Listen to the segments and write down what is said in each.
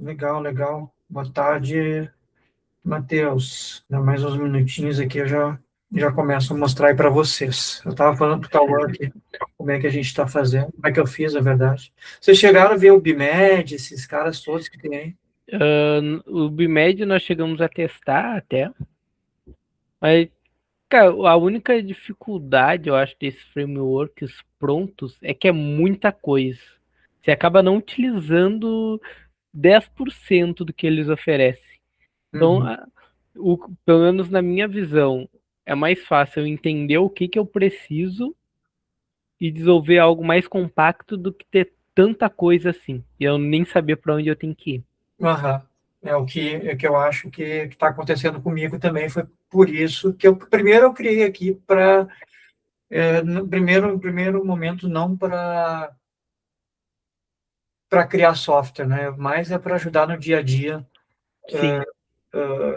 Legal, legal. Boa tarde, Matheus. Dá mais uns minutinhos aqui, eu já começo a mostrar aí para vocês. Eu estava falando para o Cauã aqui como é que a gente está fazendo, como é que eu fiz, na verdade. Vocês chegaram a ver o BIMED, esses caras todos que tem aí? O BIMED nós chegamos a testar até, mas, cara, a única dificuldade, eu acho, desses frameworks prontos é que é muita coisa. Você acaba não utilizando 10% do que eles oferecem. Então, Uhum. pelo menos na minha visão, é mais fácil eu entender o que eu preciso e desenvolver algo mais compacto do que ter tanta coisa assim. E eu nem saber para onde eu tenho que ir. Aham. É o que eu acho que está acontecendo comigo também. Foi por isso que primeiro eu criei aqui para, no primeiro momento, não para criar software, né? Mas é para ajudar no dia a dia, Sim.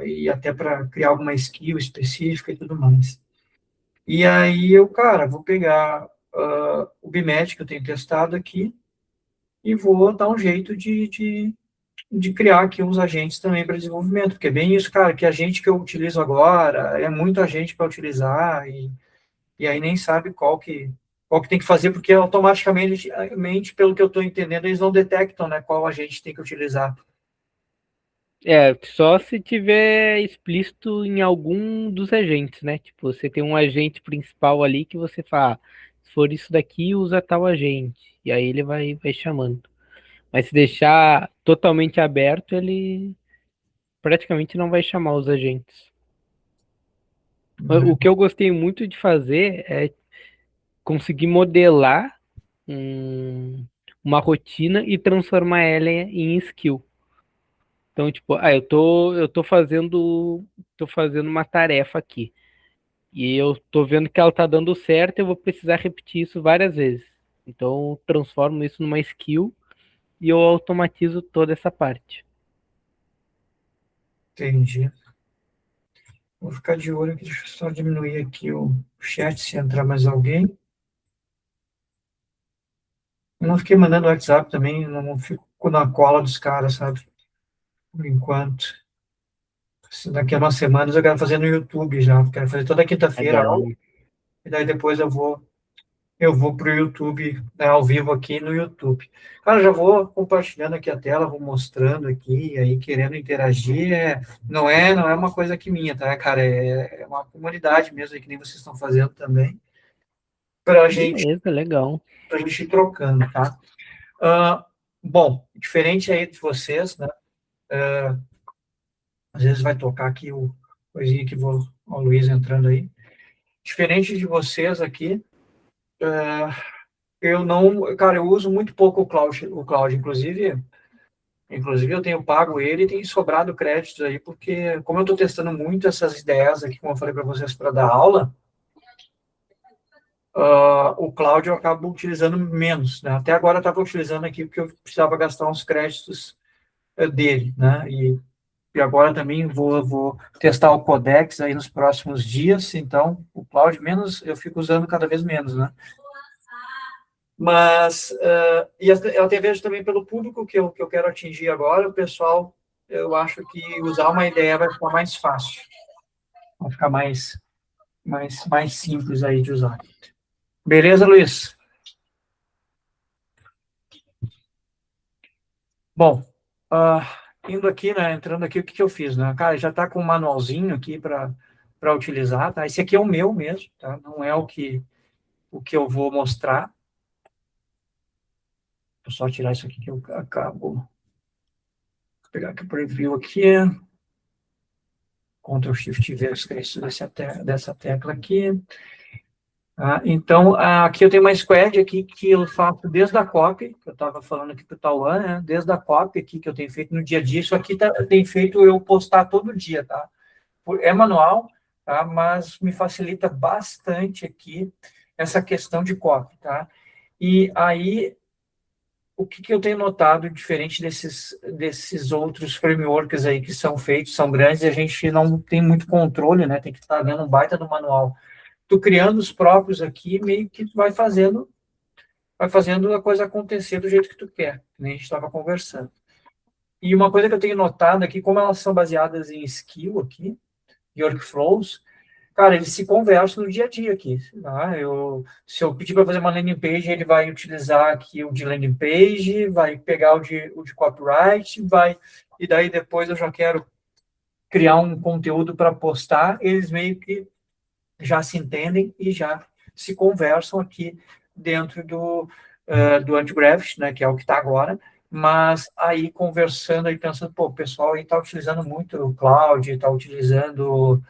e até para criar alguma skill específica e tudo mais. E aí eu, cara, vou pegar o BIMED que eu tenho testado aqui e vou dar um jeito de criar aqui uns agentes também para desenvolvimento, porque é bem isso, cara, que agente que eu utilizo agora é muito agente para utilizar e aí nem sabe qual que tem que fazer, porque automaticamente, pelo que eu estou entendendo, eles não detectam, né, qual agente tem que utilizar. É, só se tiver explícito em algum dos agentes, né? Tipo, você tem um agente principal ali que você fala, se for isso daqui, usa tal agente. E aí ele vai chamando. Mas se deixar totalmente aberto, ele praticamente não vai chamar os agentes. O que eu gostei muito de fazer é conseguir modelar um- uma rotina e transformar ela em skill. Então, tipo, eu tô fazendo uma tarefa aqui. E eu tô vendo que ela tá dando certo, eu vou precisar repetir isso várias vezes. Então, eu transformo isso numa skill e eu automatizo toda essa parte. Entendi. Vou ficar de olho aqui, deixa eu só diminuir aqui o chat se entrar mais alguém. Eu não fiquei mandando WhatsApp também, não fico na cola dos caras, sabe? Por enquanto. Daqui a umas semanas eu quero fazer no YouTube já. Quero fazer toda quinta-feira a aula, Legal. e daí depois eu vou para o YouTube, né, ao vivo aqui no YouTube. Cara, já vou compartilhando aqui a tela, vou mostrando aqui, aí querendo interagir. Não é uma coisa que minha, tá, cara? É uma comunidade mesmo, que nem vocês estão fazendo também, para Beleza, legal. a gente ir trocando, tá? Ah, bom, diferente aí de vocês, né? Às vezes vai tocar aqui o coisinha que vou, o Luiz entrando aí. Diferente de vocês aqui, eu não, cara, eu uso muito pouco o Cloud, inclusive eu tenho pago ele e tem sobrado créditos aí, porque como eu estou testando muito essas ideias aqui, como eu falei para vocês, para dar aula, o Cloud eu acabo utilizando menos, né? Até agora eu estava utilizando aqui porque eu precisava gastar uns créditos dele, né? E agora também vou testar o Codex aí nos próximos dias, então o Cloud menos, eu fico usando cada vez menos, né? Mas, e eu até vejo também pelo público que eu quero atingir agora, o pessoal, eu acho que usar uma ideia vai ficar mais fácil, vai ficar mais simples aí de usar. Beleza, Luiz? Bom, indo aqui, né, entrando aqui, o que eu fiz, né? Cara, já está com um manualzinho aqui para utilizar, tá? Esse aqui é o meu mesmo, tá? Não é o que eu vou mostrar. Vou só tirar isso aqui que eu acabo. Vou pegar aqui o preview aqui. Ctrl Shift V, eu esqueço dessa tecla aqui. Então, aqui eu tenho uma squad aqui que eu faço desde a copy, que eu estava falando aqui para o Tauan, né? Desde a copy aqui que eu tenho feito no dia a dia. Isso aqui tem feito eu postar todo dia, tá? É manual, tá? Mas me facilita bastante aqui essa questão de copy, tá? E aí, o que eu tenho notado diferente desses outros frameworks aí que são feitos, são grandes, e a gente não tem muito controle, né? Tem que estar vendo um baita do manual. Tu criando os próprios aqui, meio que tu vai fazendo a coisa acontecer do jeito que tu quer, que nem a gente estava conversando. E uma coisa que eu tenho notado aqui, como elas são baseadas em skill aqui, workflows, cara, eles se conversam no dia a dia aqui. Tá? Se eu pedir para fazer uma landing page, ele vai utilizar aqui o de landing page, vai pegar o de copyright, e daí depois eu já quero criar um conteúdo para postar, eles meio que já se entendem e já se conversam aqui dentro do Antigraph, né, que é o que está agora, mas aí conversando e pensando, pô, o pessoal aí está utilizando muito o cloud, está utilizando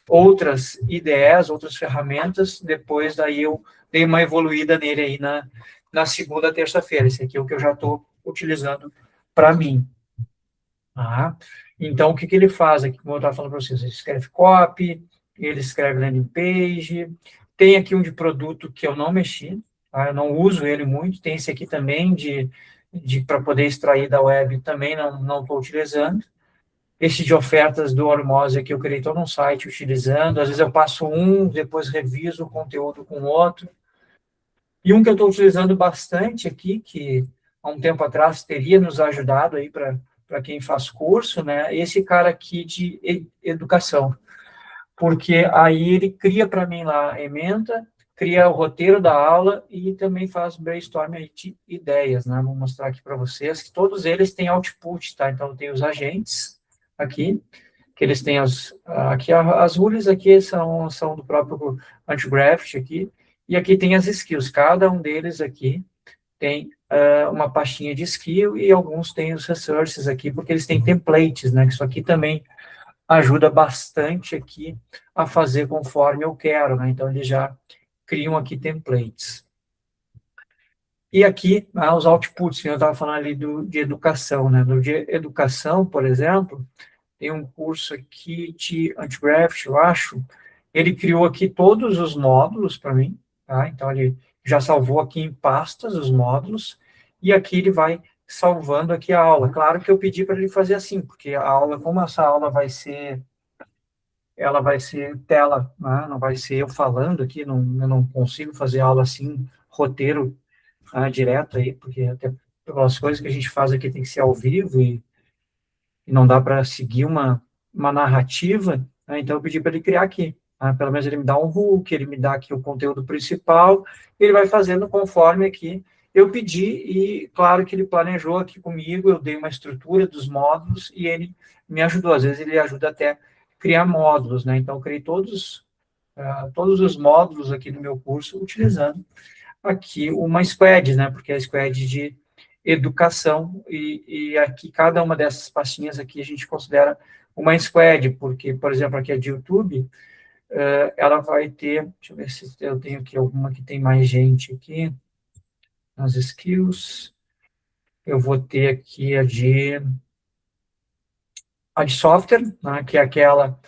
outras IDEs, outras ferramentas, depois daí eu dei uma evoluída nele aí na segunda, terça-feira, esse aqui é o que eu já estou utilizando para mim. Ah, então, o que, que ele faz aqui, como eu estava falando para vocês, ele escreve copy, ele escreve landing page, tem aqui um de produto que eu não mexi, tá? Eu não uso ele muito, tem esse aqui também para poder extrair da web, também não estou utilizando. Esse de ofertas do Ormose aqui, eu criei todo um site utilizando, às vezes eu passo um, depois reviso o conteúdo com outro. E um que eu estou utilizando bastante aqui, que há um tempo atrás teria nos ajudado aí para quem faz curso, né? Esse cara aqui de educação. Porque aí ele cria para mim lá a ementa, cria o roteiro da aula e também faz brainstorming de ideias, né? Vou mostrar aqui para vocês que todos eles têm output, tá? Então tem os agentes aqui, que eles têm aqui as rules aqui são do próprio Antigraph aqui, e aqui tem as skills, cada um deles aqui tem uma pastinha de skill e alguns têm os resources aqui, porque eles têm templates, né, que isso aqui também ajuda bastante aqui a fazer conforme eu quero, né, então eles já criam aqui templates. E aqui, os outputs, que eu estava falando ali de educação, né, no de educação, por exemplo, tem um curso aqui de Antigraph, eu acho, ele criou aqui todos os módulos para mim, tá? Então, ele já salvou aqui em pastas os módulos, e aqui ele vai salvando aqui a aula. Claro que eu pedi para ele fazer assim, porque a aula, como essa aula ela vai ser tela, né? Não vai ser eu falando aqui, eu não consigo fazer aula assim, roteiro direto aí, porque até pelas coisas que a gente faz aqui tem que ser ao vivo, e não dá para seguir uma narrativa, né? Então eu pedi para ele criar aqui. Né? Pelo menos ele me dá um hook, ele me dá aqui o conteúdo principal, ele vai fazendo conforme aqui eu pedi, e claro que ele planejou aqui comigo, eu dei uma estrutura dos módulos e ele me ajudou. Às vezes ele ajuda até a criar módulos, né? Então eu criei todos os módulos aqui do meu curso utilizando aqui uma squad, né? Porque é a squad de educação, e aqui cada uma dessas pastinhas aqui a gente considera uma squad, porque, por exemplo, aqui é de YouTube, ela vai ter, deixa eu ver se eu tenho aqui alguma que tem mais gente aqui, nas skills, eu vou ter aqui a de software, né, que é aquela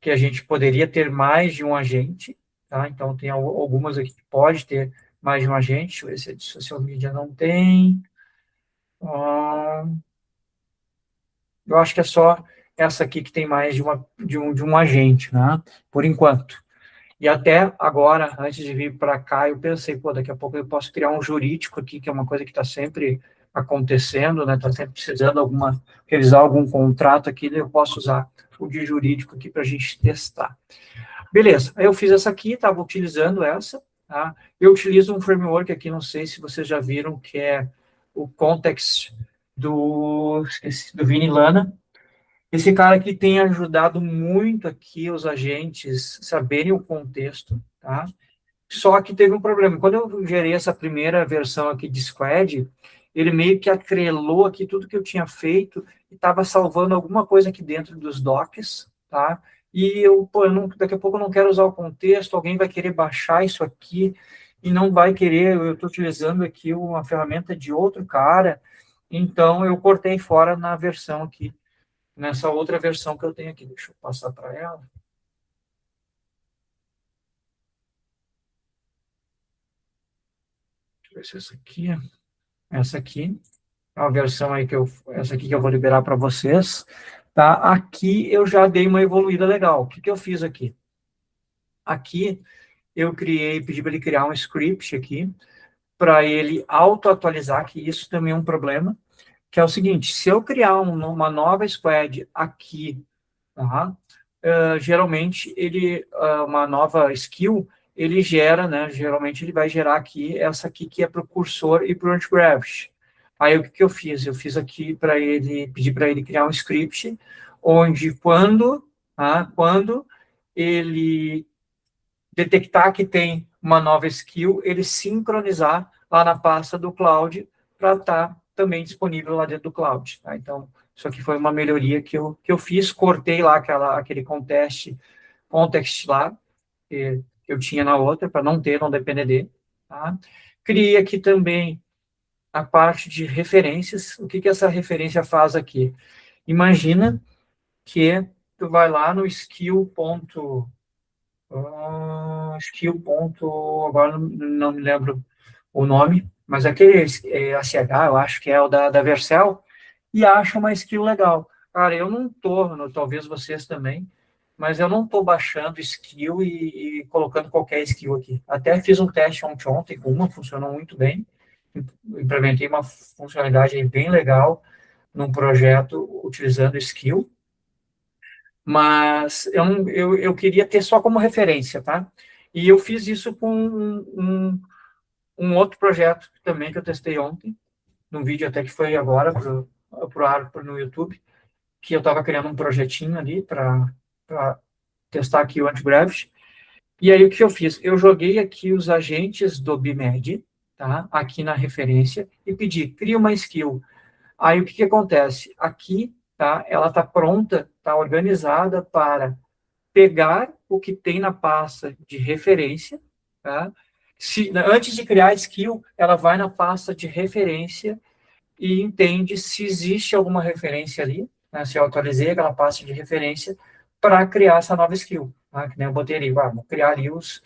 que a gente poderia ter mais de um agente, tá? Então, tem algumas aqui que pode ter mais de um agente, deixa eu ver se a de social media não tem. Eu acho que é só essa aqui que tem mais de um agente, né? Por enquanto. E até agora, antes de vir para cá, eu pensei, pô, daqui a pouco eu posso criar um jurídico aqui, que é uma coisa que está sempre acontecendo, né? Está sempre precisando revisar algum contrato aqui, eu posso usar o de jurídico aqui para a gente testar. Beleza, aí eu fiz essa aqui, estava utilizando essa, tá? Eu utilizo um framework aqui, não sei se vocês já viram, que é o Context do Vini Lana. Esse cara aqui tem ajudado muito aqui os agentes saberem o contexto, tá? Só que teve um problema. Quando eu gerei essa primeira versão aqui de Squad, ele meio que atrelou aqui tudo que eu tinha feito e estava salvando alguma coisa aqui dentro dos docs, tá? E daqui a pouco eu não quero usar o contexto, alguém vai querer baixar isso aqui e não vai querer, eu estou utilizando aqui uma ferramenta de outro cara, então eu cortei fora na versão aqui, nessa outra versão que eu tenho aqui. Deixa eu passar para ela. Deixa eu ver se essa aqui é a versão aí essa aqui que eu vou liberar para vocês, tá? Aqui eu já dei uma evoluída legal. O que que eu fiz aqui? Aqui eu pedi para ele criar um script aqui, para ele auto-atualizar, que isso também é um problema, que é o seguinte, se eu criar uma nova squad aqui, tá? Geralmente uma nova skill, ele gera, né? Geralmente ele vai gerar aqui essa aqui que é para o cursor e para o anti-gravity. Aí o que eu fiz? Eu fiz aqui para ele, pedi para ele criar um script onde quando ele detectar que tem uma nova skill, ele sincronizar lá na pasta do cloud para estar também disponível lá dentro do cloud. Tá? Então, isso aqui foi uma melhoria que eu fiz, cortei lá aquele context lá, que eu tinha na outra, para não depender dele. Tá? Criei aqui também a parte de referências. O que essa referência faz aqui? Imagina que tu vai lá no agora não me lembro o nome, mas aquele ACH, eu acho que é o da Vercel, e acha uma skill legal. Cara, eu não tô, talvez vocês também, mas eu não estou baixando skill e colocando qualquer skill aqui. Até fiz um teste ontem com uma, funcionou muito bem. Implementei uma funcionalidade bem legal num projeto utilizando skill, mas eu queria ter só como referência, tá? E eu fiz isso com um outro projeto também que eu testei ontem, num vídeo até que foi agora pro ar no YouTube, que eu estava criando um projetinho ali para testar aqui o anti-gravity. E aí o que eu fiz? Eu joguei aqui os agentes do BIMED, tá? Aqui na referência, e pedi, cria uma skill. Aí o que acontece? Aqui, tá? Ela está pronta, está organizada para pegar o que tem na pasta de referência, tá? Antes de criar a skill, ela vai na pasta de referência e entende se existe alguma referência ali, né? Se eu atualizei aquela pasta de referência para criar essa nova skill, tá? Que nem eu botei ali, vou criar ali os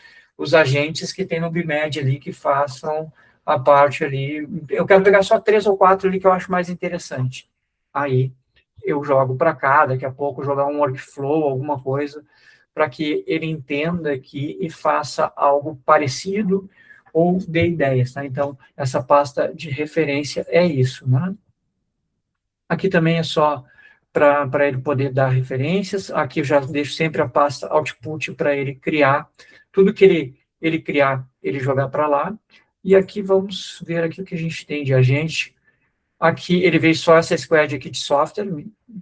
agentes que tem no BIMED ali que façam a parte ali. Eu quero pegar só 3 ou 4 ali que eu acho mais interessante. Aí eu jogo para cá, daqui a pouco jogar um workflow, alguma coisa, para que ele entenda aqui e faça algo parecido ou dê ideias, tá? Então, essa pasta de referência é isso, né? Aqui também é só para ele poder dar referências. Aqui eu já deixo sempre a pasta output para ele criar. Tudo que ele criar, ele jogar para lá. E aqui vamos ver aqui o que a gente tem de agente. Aqui ele veio só essa squad aqui de software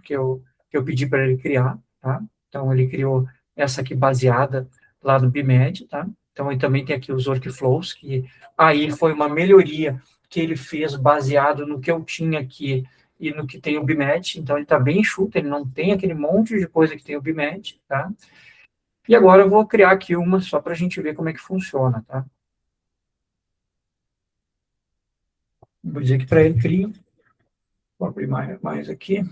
que eu pedi para ele criar, tá? Então ele criou essa aqui baseada lá no BIMED, tá? Então ele também tem aqui os workflows, que aí foi uma melhoria que ele fez baseado no que eu tinha aqui e no que tem o BIMED, então ele está bem enxuto, ele não tem aquele monte de coisa que tem o BIMED, tá? E agora eu vou criar aqui uma só para a gente ver como é que funciona, tá? Vou dizer que para ele cria, vou abrir mais aqui.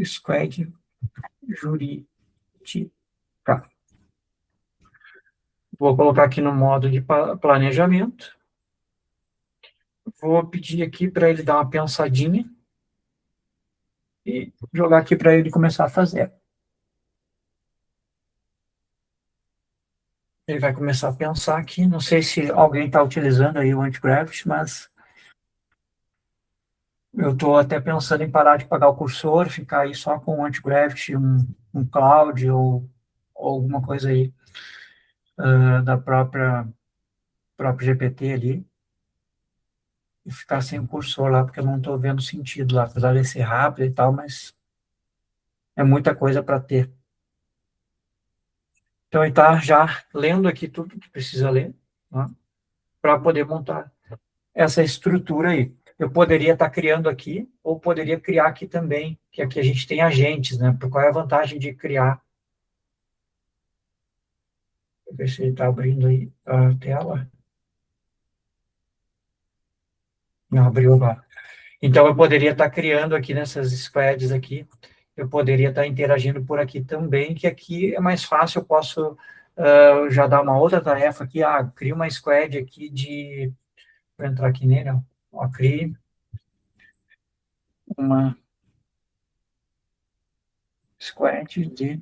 Squad jurídica. Vou colocar aqui no modo de planejamento. Vou pedir aqui para ele dar uma pensadinha e jogar aqui para ele começar a fazer. Ele vai começar a pensar aqui. Não sei se alguém está utilizando aí o Antigravity, mas eu estou até pensando em parar de pagar o cursor, ficar aí só com o Antigravity, um cloud ou alguma coisa aí da própria GPT ali, e ficar sem o cursor lá, porque eu não estou vendo sentido lá, apesar de ser rápido e tal, mas é muita coisa para ter. Então, ele está já lendo aqui tudo que precisa ler, né, para poder montar essa estrutura aí. Eu poderia estar criando aqui, ou poderia criar aqui também, que aqui a gente tem agentes, né? Qual é a vantagem de criar? Deixa eu ver se ele está abrindo aí a tela. Não, abriu agora. Então, eu poderia estar criando aqui nessas squads aqui, eu poderia estar interagindo por aqui também, que aqui é mais fácil, eu posso já dar uma outra tarefa aqui, cria uma squad aqui vou entrar aqui nele, ó, crie uma squad de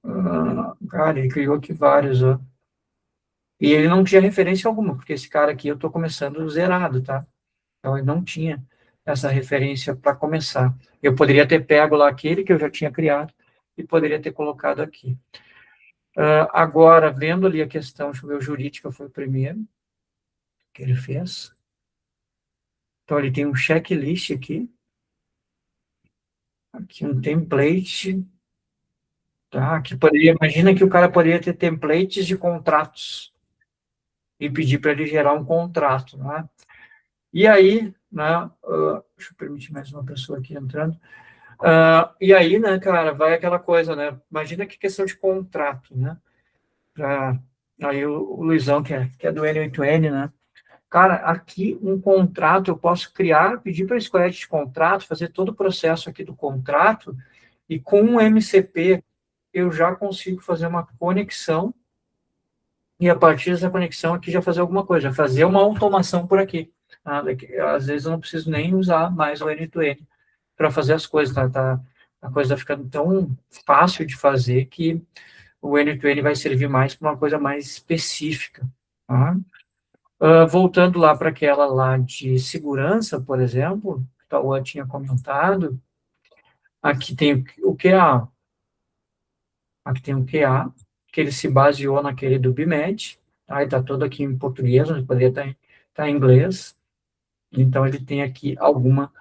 Cara, ele criou aqui vários, ó. E ele não tinha referência alguma, porque esse cara aqui eu estou começando zerado, tá? Então ele não tinha essa referência para começar. Eu poderia ter pego lá aquele que eu já tinha criado e poderia ter colocado aqui. Agora, vendo ali a questão, deixa eu ver, o jurídica foi o primeiro que ele fez. Então ele tem um checklist aqui um template, tá? Que poderia, imagina que o cara poderia ter templates de contratos e pedir para ele gerar um contrato, né? E aí, né, deixa eu permitir mais uma pessoa aqui entrando. E aí, né, cara, vai aquela coisa, né? Imagina que questão de contrato, né? Pra, aí o Luizão, que é do N8N, né? Cara, aqui um contrato eu posso criar, pedir para a Squad de contrato, fazer todo o processo aqui do contrato, e com um MCP eu já consigo fazer uma conexão, e a partir dessa conexão aqui já fazer alguma coisa, fazer uma automação por aqui. Às vezes eu não preciso nem usar mais o N2N para fazer as coisas, a coisa está ficando tão fácil de fazer que o N2N vai servir mais para uma coisa mais específica. Tá? Voltando lá para aquela lá de segurança, por exemplo, que o Tauan tinha comentado, aqui tem o QA, aqui tem o QA, que ele se baseou naquele do BIMED, tá? Está todo aqui em português, mas poderia estar em inglês, então ele tem aqui alguma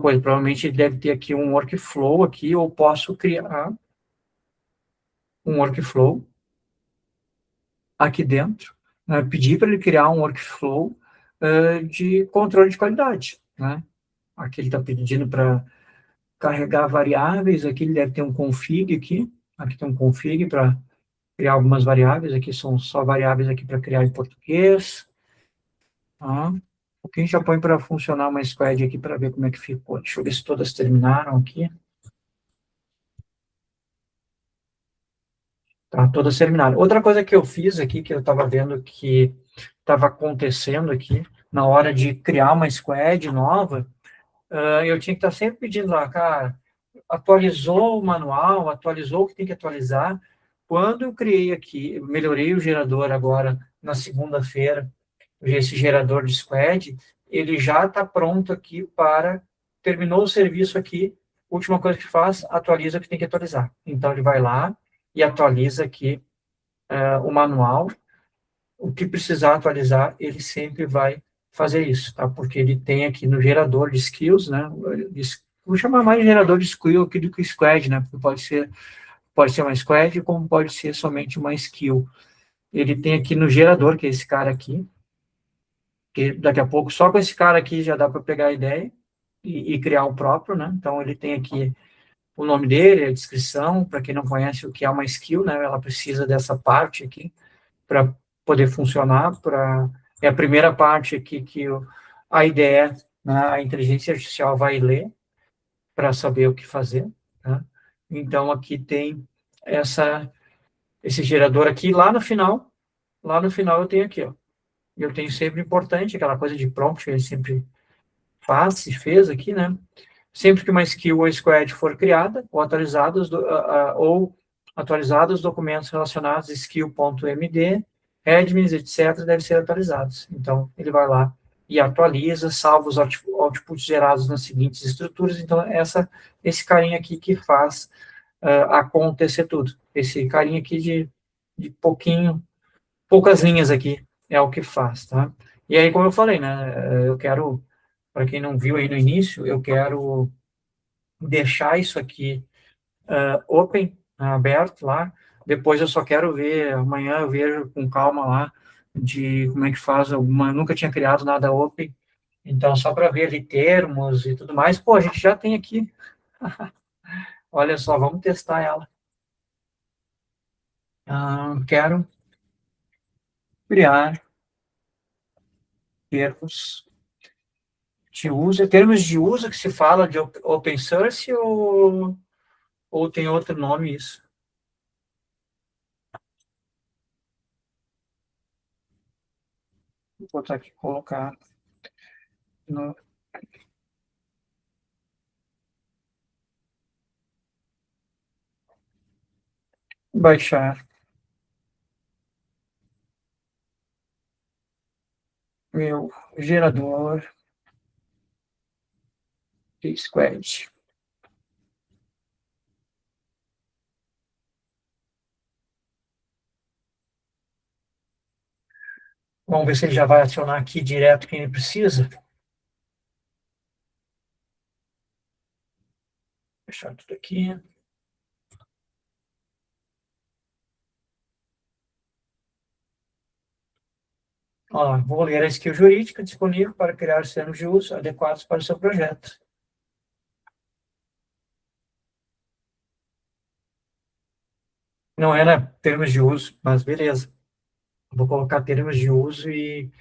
coisa, provavelmente ele deve ter aqui um workflow aqui, ou posso criar um workflow aqui dentro, né? Pedir para ele criar um workflow de controle de qualidade, né? Aqui ele está pedindo para carregar variáveis, aqui ele deve ter um config aqui tem um config para criar algumas variáveis, aqui são só variáveis aqui para criar em português, tá? O que a gente já põe para funcionar uma squad aqui para ver como é que ficou. Deixa eu ver se todas terminaram aqui. Tá, todas terminaram. Outra coisa que eu fiz aqui, que eu estava vendo que estava acontecendo aqui, na hora de criar uma squad nova, eu tinha que estar sempre pedindo lá, cara, atualizou o manual, atualizou o que tem que atualizar. Quando eu criei aqui, eu melhorei o gerador agora na segunda-feira, esse gerador de squad, ele já está pronto aqui para, terminou o serviço aqui, última coisa que faz, atualiza o que tem que atualizar. Então, ele vai lá e atualiza aqui o manual, o que precisar atualizar, ele sempre vai fazer isso, tá? Porque ele tem aqui no gerador de skills, né? Vou chamar mais de gerador de skill aqui do que squad, né? Porque pode ser uma squad, como pode ser somente uma skill. Ele tem aqui no gerador, que é esse cara aqui, que daqui a pouco, só com esse cara aqui já dá para pegar a ideia e criar o próprio, né? Então, ele tem aqui o nome dele, a descrição, para quem não conhece o que é uma skill, né? Ela precisa dessa parte aqui para poder funcionar, é a primeira parte aqui que a ideia, né, a inteligência artificial vai ler para saber o que fazer, tá? Então, aqui tem esse gerador aqui, lá no final eu tenho aqui, ó, eu tenho sempre importante, aquela coisa de prompt que ele sempre faz, e fez aqui, né? Sempre que uma skill ou squad for criada, ou atualizados os documentos relacionados skill.md, admins, etc., devem ser atualizados. Então, ele vai lá e atualiza, salva os outputs gerados nas seguintes estruturas. Então, esse carinha aqui que faz acontecer tudo. Esse carinha aqui de poucas linhas aqui é o que faz, tá? E aí, como eu falei, né, eu quero, para quem não viu aí no início, eu quero deixar isso aqui open, aberto lá. Depois eu só quero ver, amanhã eu vejo com calma lá de como é que faz alguma. Nunca tinha criado nada open, então só para ver ali termos e tudo mais. Pô, a gente já tem aqui. Olha só, vamos testar ela. Quero criar termos de uso. Termos de uso que se fala de open source ou tem outro nome isso? Vou botar aqui, colocar no Baixar meu gerador de squad. Vamos ver se ele já vai acionar aqui direto quem ele precisa. Fechar tudo aqui. Ó, vou ler a skill jurídica disponível para criar termos de uso adequados para o seu projeto. Não era termos de uso, mas beleza. Vou colocar termos de uso e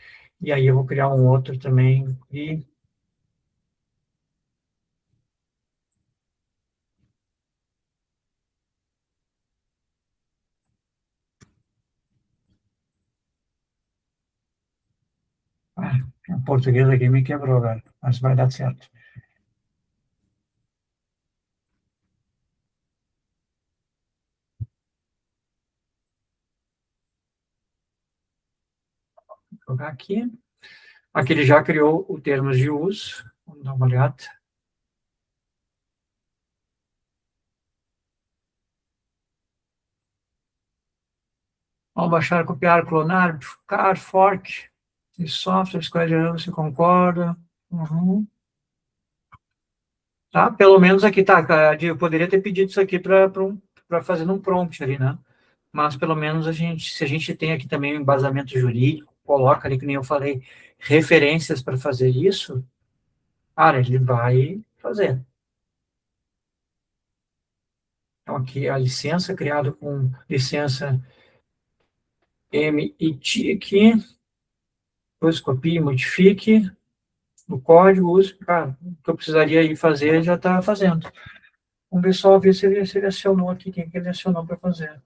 aí eu vou criar um outro também. E o português aqui me quebrou, velho, mas vai dar certo. Vou jogar aqui. Aqui ele já criou o termos de uso. Vamos dar uma olhada. Vamos baixar, copiar, clonar, modificar, fork. E software, escolhe, você concorda? Uhum. Tá? Pelo menos aqui, tá, eu poderia ter pedido isso aqui para fazer num prompt ali, né? Mas pelo menos se a gente tem aqui também um embasamento jurídico, coloca ali, que nem eu falei, referências para fazer isso, cara, ele vai fazer. Então aqui a licença, criado com licença MIT aqui, depois copie, modifique, no código, use, cara, o que eu precisaria ir fazer, já está fazendo. Vamos ver só, ver se ele acionou aqui, quem que ele acionou para fazer.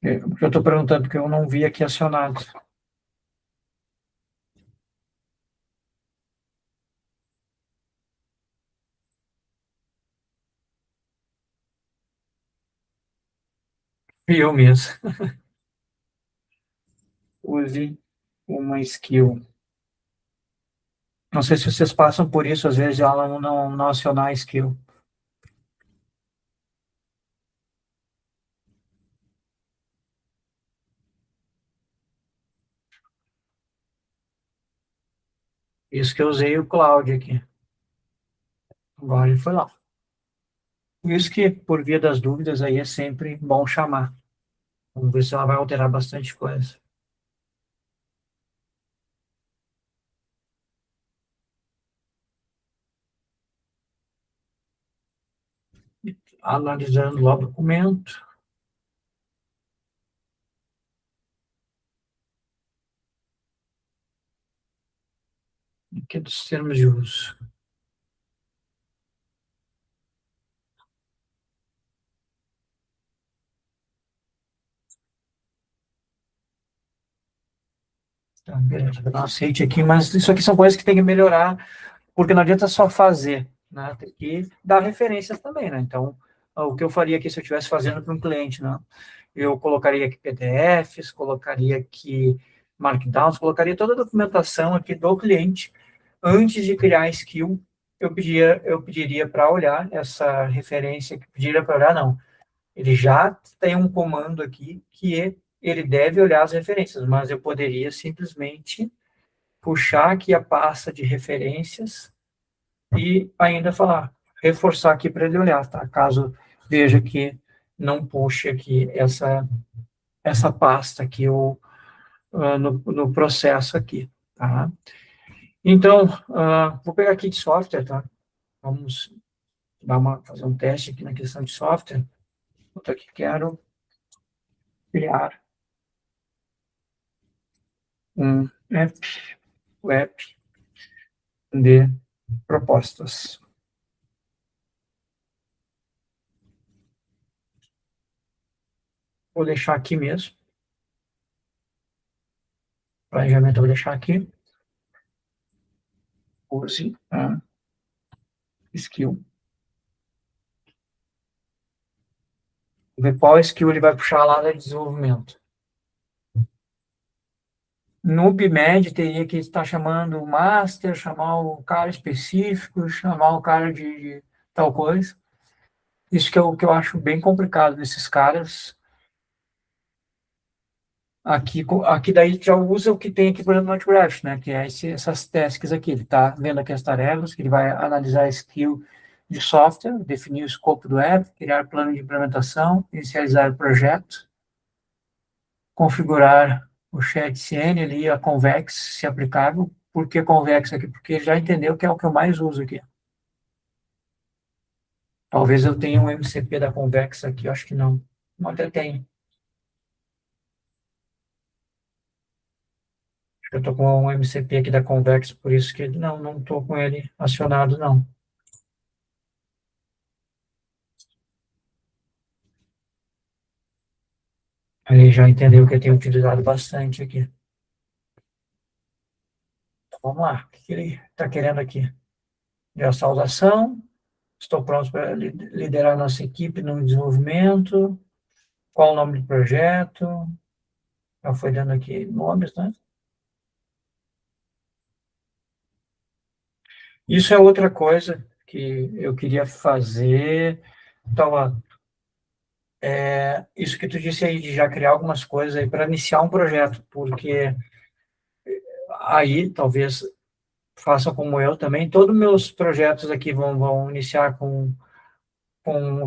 Eu estou perguntando porque eu não vi aqui acionado. E eu mesmo. Use uma skill. Não sei se vocês passam por isso, às vezes, ela não acionar a skill. Isso que eu usei o Cloud aqui. Agora ele foi lá. Por isso que, por via das dúvidas, aí é sempre bom chamar. Vamos ver se ela vai alterar bastante coisa. Analisando lá o documento. Aqui dos termos de uso. Tá, beleza, vou dar um aceite aqui, mas isso aqui são coisas que tem que melhorar, porque não adianta só fazer, né? Tem que dar referências também, né? Então, o que eu faria aqui se eu estivesse fazendo para um cliente, né? Eu colocaria aqui PDFs, colocaria aqui Markdowns, colocaria toda a documentação aqui do cliente. Antes de criar a skill, eu pediria para olhar essa referência, pediria para olhar, não. Ele já tem um comando aqui que ele deve olhar as referências, mas eu poderia simplesmente puxar aqui a pasta de referências e ainda falar, reforçar aqui para ele olhar, tá? Caso veja que não puxe aqui essa pasta aqui ou no processo aqui, tá? Então, vou pegar aqui de software, tá? Vamos fazer um teste aqui na questão de software. Vou aqui, quero criar um app web de propostas. Vou deixar aqui mesmo. Planejamento eu vou deixar aqui. Use skill. Vou ver qual skill ele vai puxar lá no desenvolvimento. No BIMED teria que estar chamando o master, chamar o cara específico, chamar o cara de tal coisa. Isso que que eu acho bem complicado desses caras. Aqui daí já usa o que tem aqui, por exemplo, no Node.js, né? Que é essas tasks aqui. Ele está vendo aqui as tarefas, que ele vai analisar a skill de software, definir o escopo do app, criar plano de implementação, inicializar o projeto, configurar o chat-CN ali, a Convex, se aplicável. Por que Convex aqui? Porque ele já entendeu que é o que eu mais uso aqui. Talvez eu tenha um MCP da Convex aqui, eu acho que não. Não, até tem. Acho que eu estou com um MCP aqui da Convex, por isso que não estou com ele acionado, não. Ele já entendeu que eu tenho utilizado bastante aqui. Então, vamos lá. O que ele está querendo aqui? Já saudação. Estou pronto para liderar nossa equipe no desenvolvimento. Qual o nome do projeto? Já foi dando aqui nomes, né? Isso é outra coisa que eu queria fazer. Então, isso que tu disse aí de já criar algumas coisas aí para iniciar um projeto, porque aí talvez façam como eu também. Todos os meus projetos aqui vão iniciar com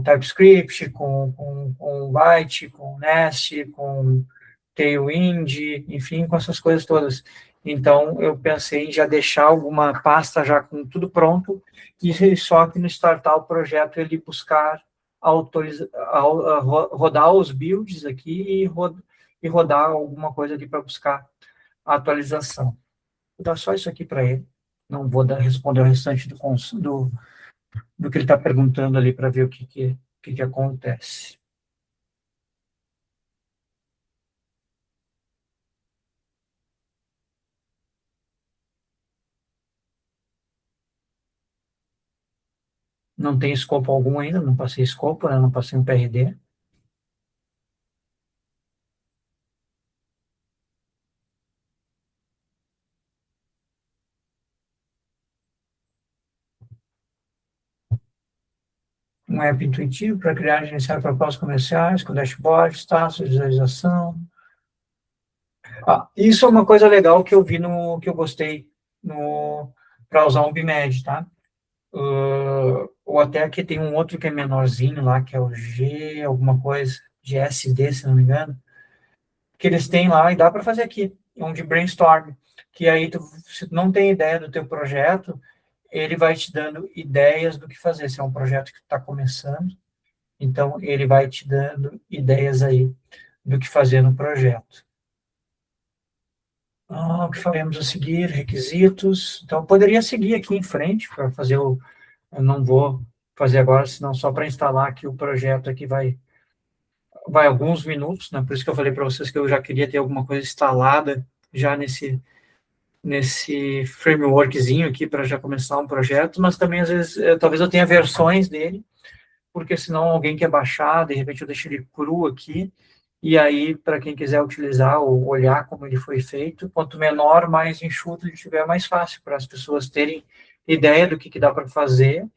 TypeScript, com Byte, com Nest, com Tailwind, enfim, com essas coisas todas. Então, eu pensei em já deixar alguma pasta já com tudo pronto, e só que no startar o projeto ele buscar rodar os builds aqui e rodar alguma coisa aqui para buscar a atualização. Vou dar só isso aqui para ele. Não vou responder o restante do que ele está perguntando ali para ver o que acontece. Não tem escopo algum ainda, não passei escopo, né? Não passei um PRD. Um app intuitivo para criar e gerenciar propósitos comerciais, com dashboard, status, visualização. Isso é uma coisa legal que eu vi que eu gostei para usar um BIMED, tá? Ou até aqui tem um outro que é menorzinho lá, que é o G, alguma coisa, GSD, se não me engano, que eles têm lá e dá para fazer aqui, um de brainstorm, que aí se tu não tem ideia do teu projeto, ele vai te dando ideias do que fazer. Se é um projeto que está começando, então ele vai te dando ideias aí do que fazer no projeto. O que faremos a seguir? Requisitos. Então, eu poderia seguir aqui em frente para fazer eu não vou fazer agora, senão só para instalar aqui o projeto aqui vai alguns minutos, né? Por isso que eu falei para vocês que eu já queria ter alguma coisa instalada já nesse frameworkzinho aqui para já começar um projeto, mas também às vezes talvez eu tenha versões dele, porque senão alguém quer baixar, de repente eu deixo ele cru aqui, e aí para quem quiser utilizar ou olhar como ele foi feito, quanto menor, mais enxuto ele tiver, mais fácil para as pessoas terem ideia do que dá para fazer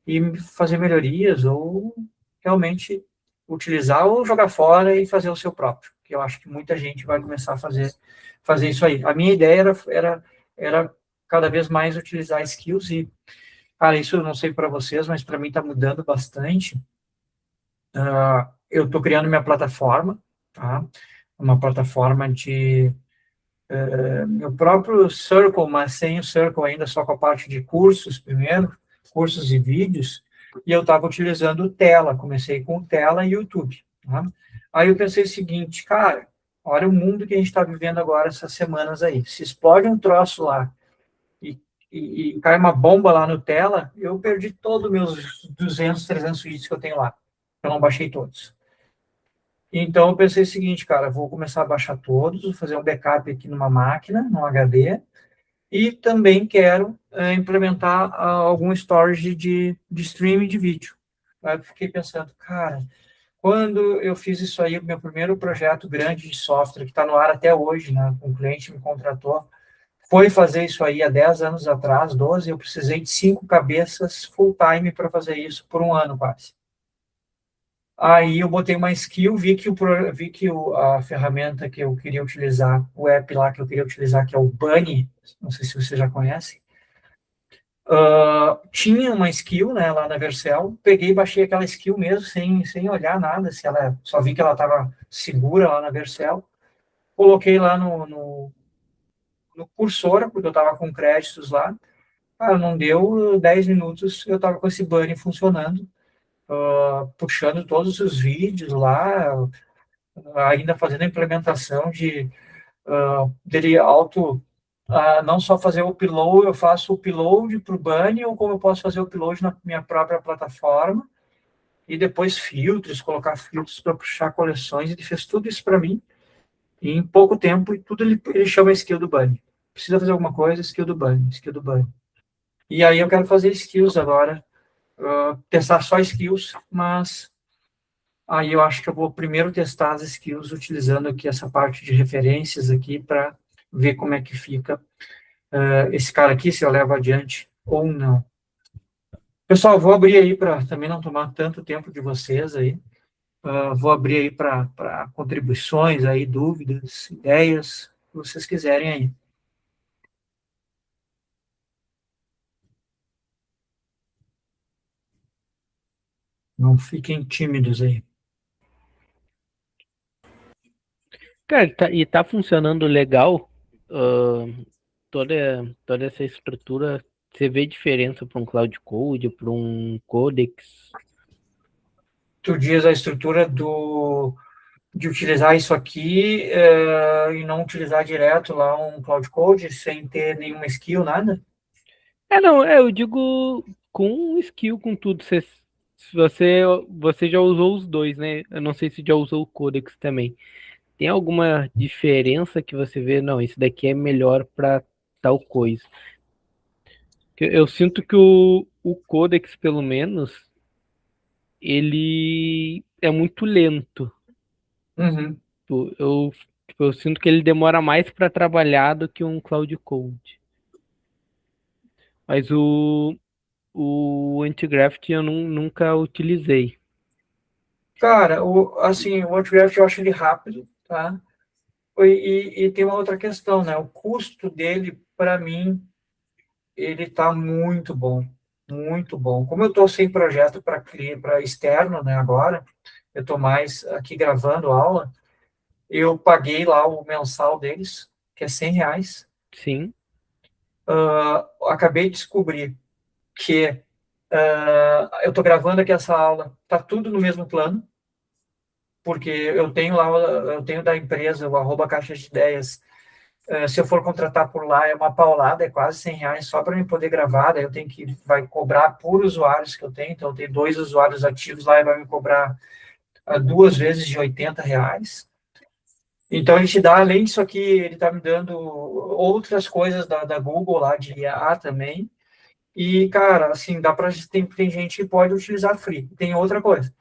e fazer melhorias ou realmente utilizar ou jogar fora e fazer o seu próprio, que eu acho que muita gente vai começar a fazer isso aí. A minha ideia era cada vez mais utilizar skills e, cara, isso eu não sei para vocês, mas para mim está mudando bastante. Eu estou criando minha plataforma, tá? Uma plataforma de meu próprio Circle, mas sem o Circle ainda, só com a parte de cursos primeiro, cursos e vídeos, e eu estava utilizando tela, comecei com tela e YouTube. Tá? Aí eu pensei o seguinte, cara, olha o mundo que a gente está vivendo agora essas semanas aí. Se explode um troço lá e cai uma bomba lá no tela, eu perdi todos os meus 200, 300 vídeos que eu tenho lá. Eu não baixei todos. Então, eu pensei o seguinte, cara, vou começar a baixar todos, vou fazer um backup aqui numa máquina, num HD, e também quero implementar algum storage de streaming de vídeo. Aí eu fiquei pensando, cara, quando eu fiz isso aí, o meu primeiro projeto grande de software, que está no ar até hoje, né, um cliente me contratou, foi fazer isso aí há 10 anos atrás, 12, eu precisei de 5 cabeças full-time para fazer isso por um ano quase. Aí eu botei uma skill, a ferramenta que eu queria utilizar, o app lá que eu queria utilizar, que é o Bunny, não sei se você já conhece, tinha uma skill, né, lá na Vercel, peguei e baixei aquela skill mesmo, sem olhar nada, se ela, só vi que ela estava segura lá na Vercel, coloquei lá no cursor, porque eu estava com créditos lá, cara, não deu 10 minutos, eu estava com esse Bunny funcionando, puxando todos os vídeos lá, ainda fazendo a implementação dele não só fazer o upload, eu faço o upload para o Bunny, ou como eu posso fazer o upload na minha própria plataforma, e depois filtros, colocar filtros para puxar coleções, ele fez tudo isso para mim, em pouco tempo, e tudo ele chama skill do Bunny. Precisa fazer alguma coisa, skill do Bunny, skill do Bunny. E aí eu quero fazer skills agora, testar só skills, mas aí eu acho que eu vou primeiro testar as skills utilizando aqui essa parte de referências aqui para ver como é que fica esse cara aqui, se eu levo adiante ou não. Pessoal, vou abrir aí para também não tomar tanto tempo de vocês aí. Vou abrir aí para contribuições aí, dúvidas, ideias, que vocês quiserem aí. Não fiquem tímidos aí. Cara, tá funcionando legal. ah, toda essa estrutura. Você vê diferença para um Cloud Code, para um Codex? Tu diz a estrutura de utilizar isso aqui e não utilizar direto lá um Cloud Code sem ter nenhuma skill, nada? Não, eu digo com skill, com tudo. Se você já usou os dois, né? Eu não sei se já usou o Codex também. Tem alguma diferença que você vê? Não, isso daqui é melhor para tal coisa. Eu sinto que o Codex, pelo menos, ele é muito lento. Uhum. Eu sinto que ele demora mais para trabalhar do que um Cloud Code. Mas o Antigraft eu nunca utilizei. Cara, assim, o Antigraft eu acho ele rápido, tá? E tem uma outra questão, né? O custo dele, para mim, ele tá muito bom, muito bom. Como eu estou sem projeto para externo, né, agora, eu estou mais aqui gravando aula, eu paguei lá o mensal deles, que é R$ 100. Sim, Acabei de descobrir que eu estou gravando aqui essa aula, tá tudo no mesmo plano, porque eu tenho da empresa, o arroba caixa de ideias. Se eu for contratar por lá, é uma paulada, é quase R$ 100 só para eu poder gravar. Daí eu tenho que vai cobrar por usuários que eu tenho. Então, eu tenho 2 usuários ativos lá e vai me cobrar 2 vezes de R$ 80. Então, ele te dá, além disso aqui, ele está me dando outras coisas da Google lá, de IA também. E, cara, assim, tem gente que pode utilizar free. Tem outra coisa.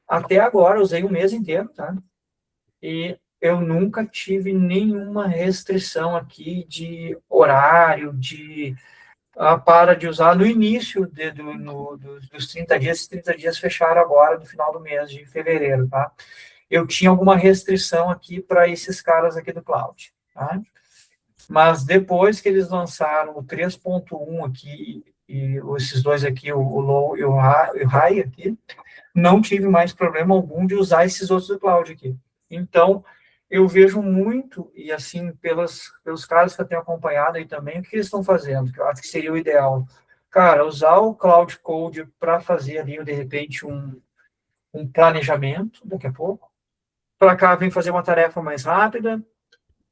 Até agora, eu usei o mês inteiro, tá? E eu nunca tive nenhuma restrição aqui de horário, para de usar no início dos 30 dias. Esses 30 dias fecharam agora no final do mês de fevereiro, tá? Eu tinha alguma restrição aqui para esses caras aqui do cloud, tá? Mas depois que eles lançaram o 3.1 aqui, e esses dois aqui, o Low e o High aqui, não tive mais problema algum de usar esses outros do cloud aqui. Então, eu vejo muito, e assim, pelos casos que eu tenho acompanhado aí também, o que eles estão fazendo, que eu acho que seria o ideal. Cara, usar o Cloud Code para fazer ali, de repente, um planejamento, daqui a pouco. Para cá, vem fazer uma tarefa mais rápida,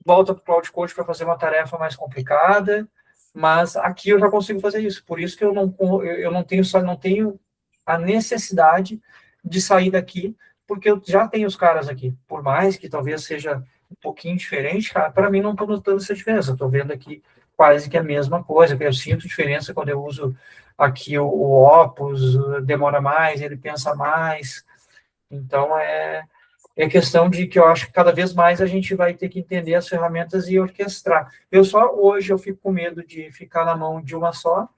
volta para o Cloud Code para fazer uma tarefa mais complicada, mas aqui eu já consigo fazer isso. Por isso que eu não tenho a necessidade de sair daqui porque eu já tenho os caras aqui. Por mais que talvez seja um pouquinho diferente, cara, para mim não estou notando essa diferença. Estou vendo aqui quase que a mesma coisa. Eu sinto diferença quando eu uso aqui o Opus, demora mais, ele pensa mais. Então, é questão de que eu acho que cada vez mais a gente vai ter que entender as ferramentas e orquestrar. Hoje eu fico com medo de ficar na mão de uma só,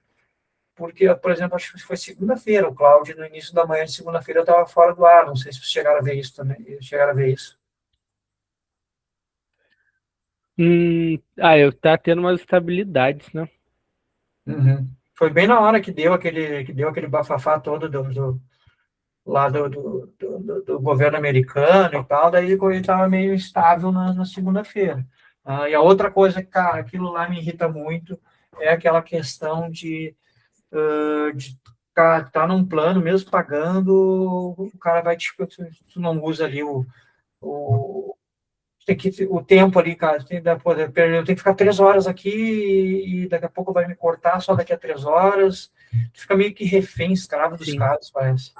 porque, por exemplo, acho que foi segunda-feira, o Cláudio, no início da manhã de segunda-feira, eu estava fora do ar, não sei se vocês chegaram a ver isso também, chegaram a ver isso. Eu tá tendo umas estabilidades, né? Uhum. Foi bem na hora que deu aquele bafafá todo lá do governo americano e tal, daí ele estava meio estável na segunda-feira. E a outra coisa, cara, aquilo lá me irrita muito, é aquela questão de tá num plano, mesmo pagando, o cara vai, tipo, tu não usa ali o o tempo ali, cara, eu tenho que ficar 3 horas aqui e daqui a pouco vai me cortar só daqui a 3 horas, tu fica meio que refém, escravo dos Sim. caras, parece.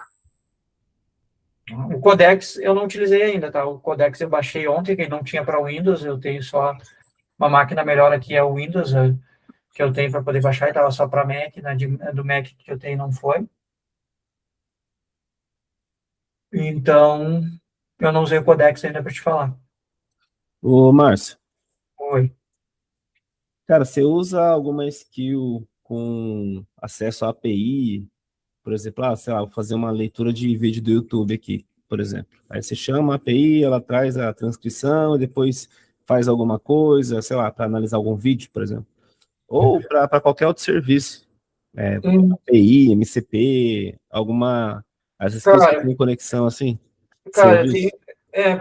O Codex eu não utilizei ainda, tá? O Codex eu baixei ontem, que não tinha para Windows, eu tenho só uma máquina melhor aqui, é o Windows, que eu tenho para poder baixar, e estava só para Mac, né? Do Mac que eu tenho não foi. Então, eu não usei o Codex ainda para te falar. Ô, Márcio, Oi. cara, você usa alguma skill com acesso à API, por exemplo, sei lá, vou fazer uma leitura de vídeo do YouTube aqui, por exemplo. Aí você chama a API, ela traz a transcrição e depois faz alguma coisa, sei lá, para analisar algum vídeo, por exemplo. Ou para qualquer outro serviço. API, MCP, alguma. As skills que Cara, tem conexão assim, de cara, serviço.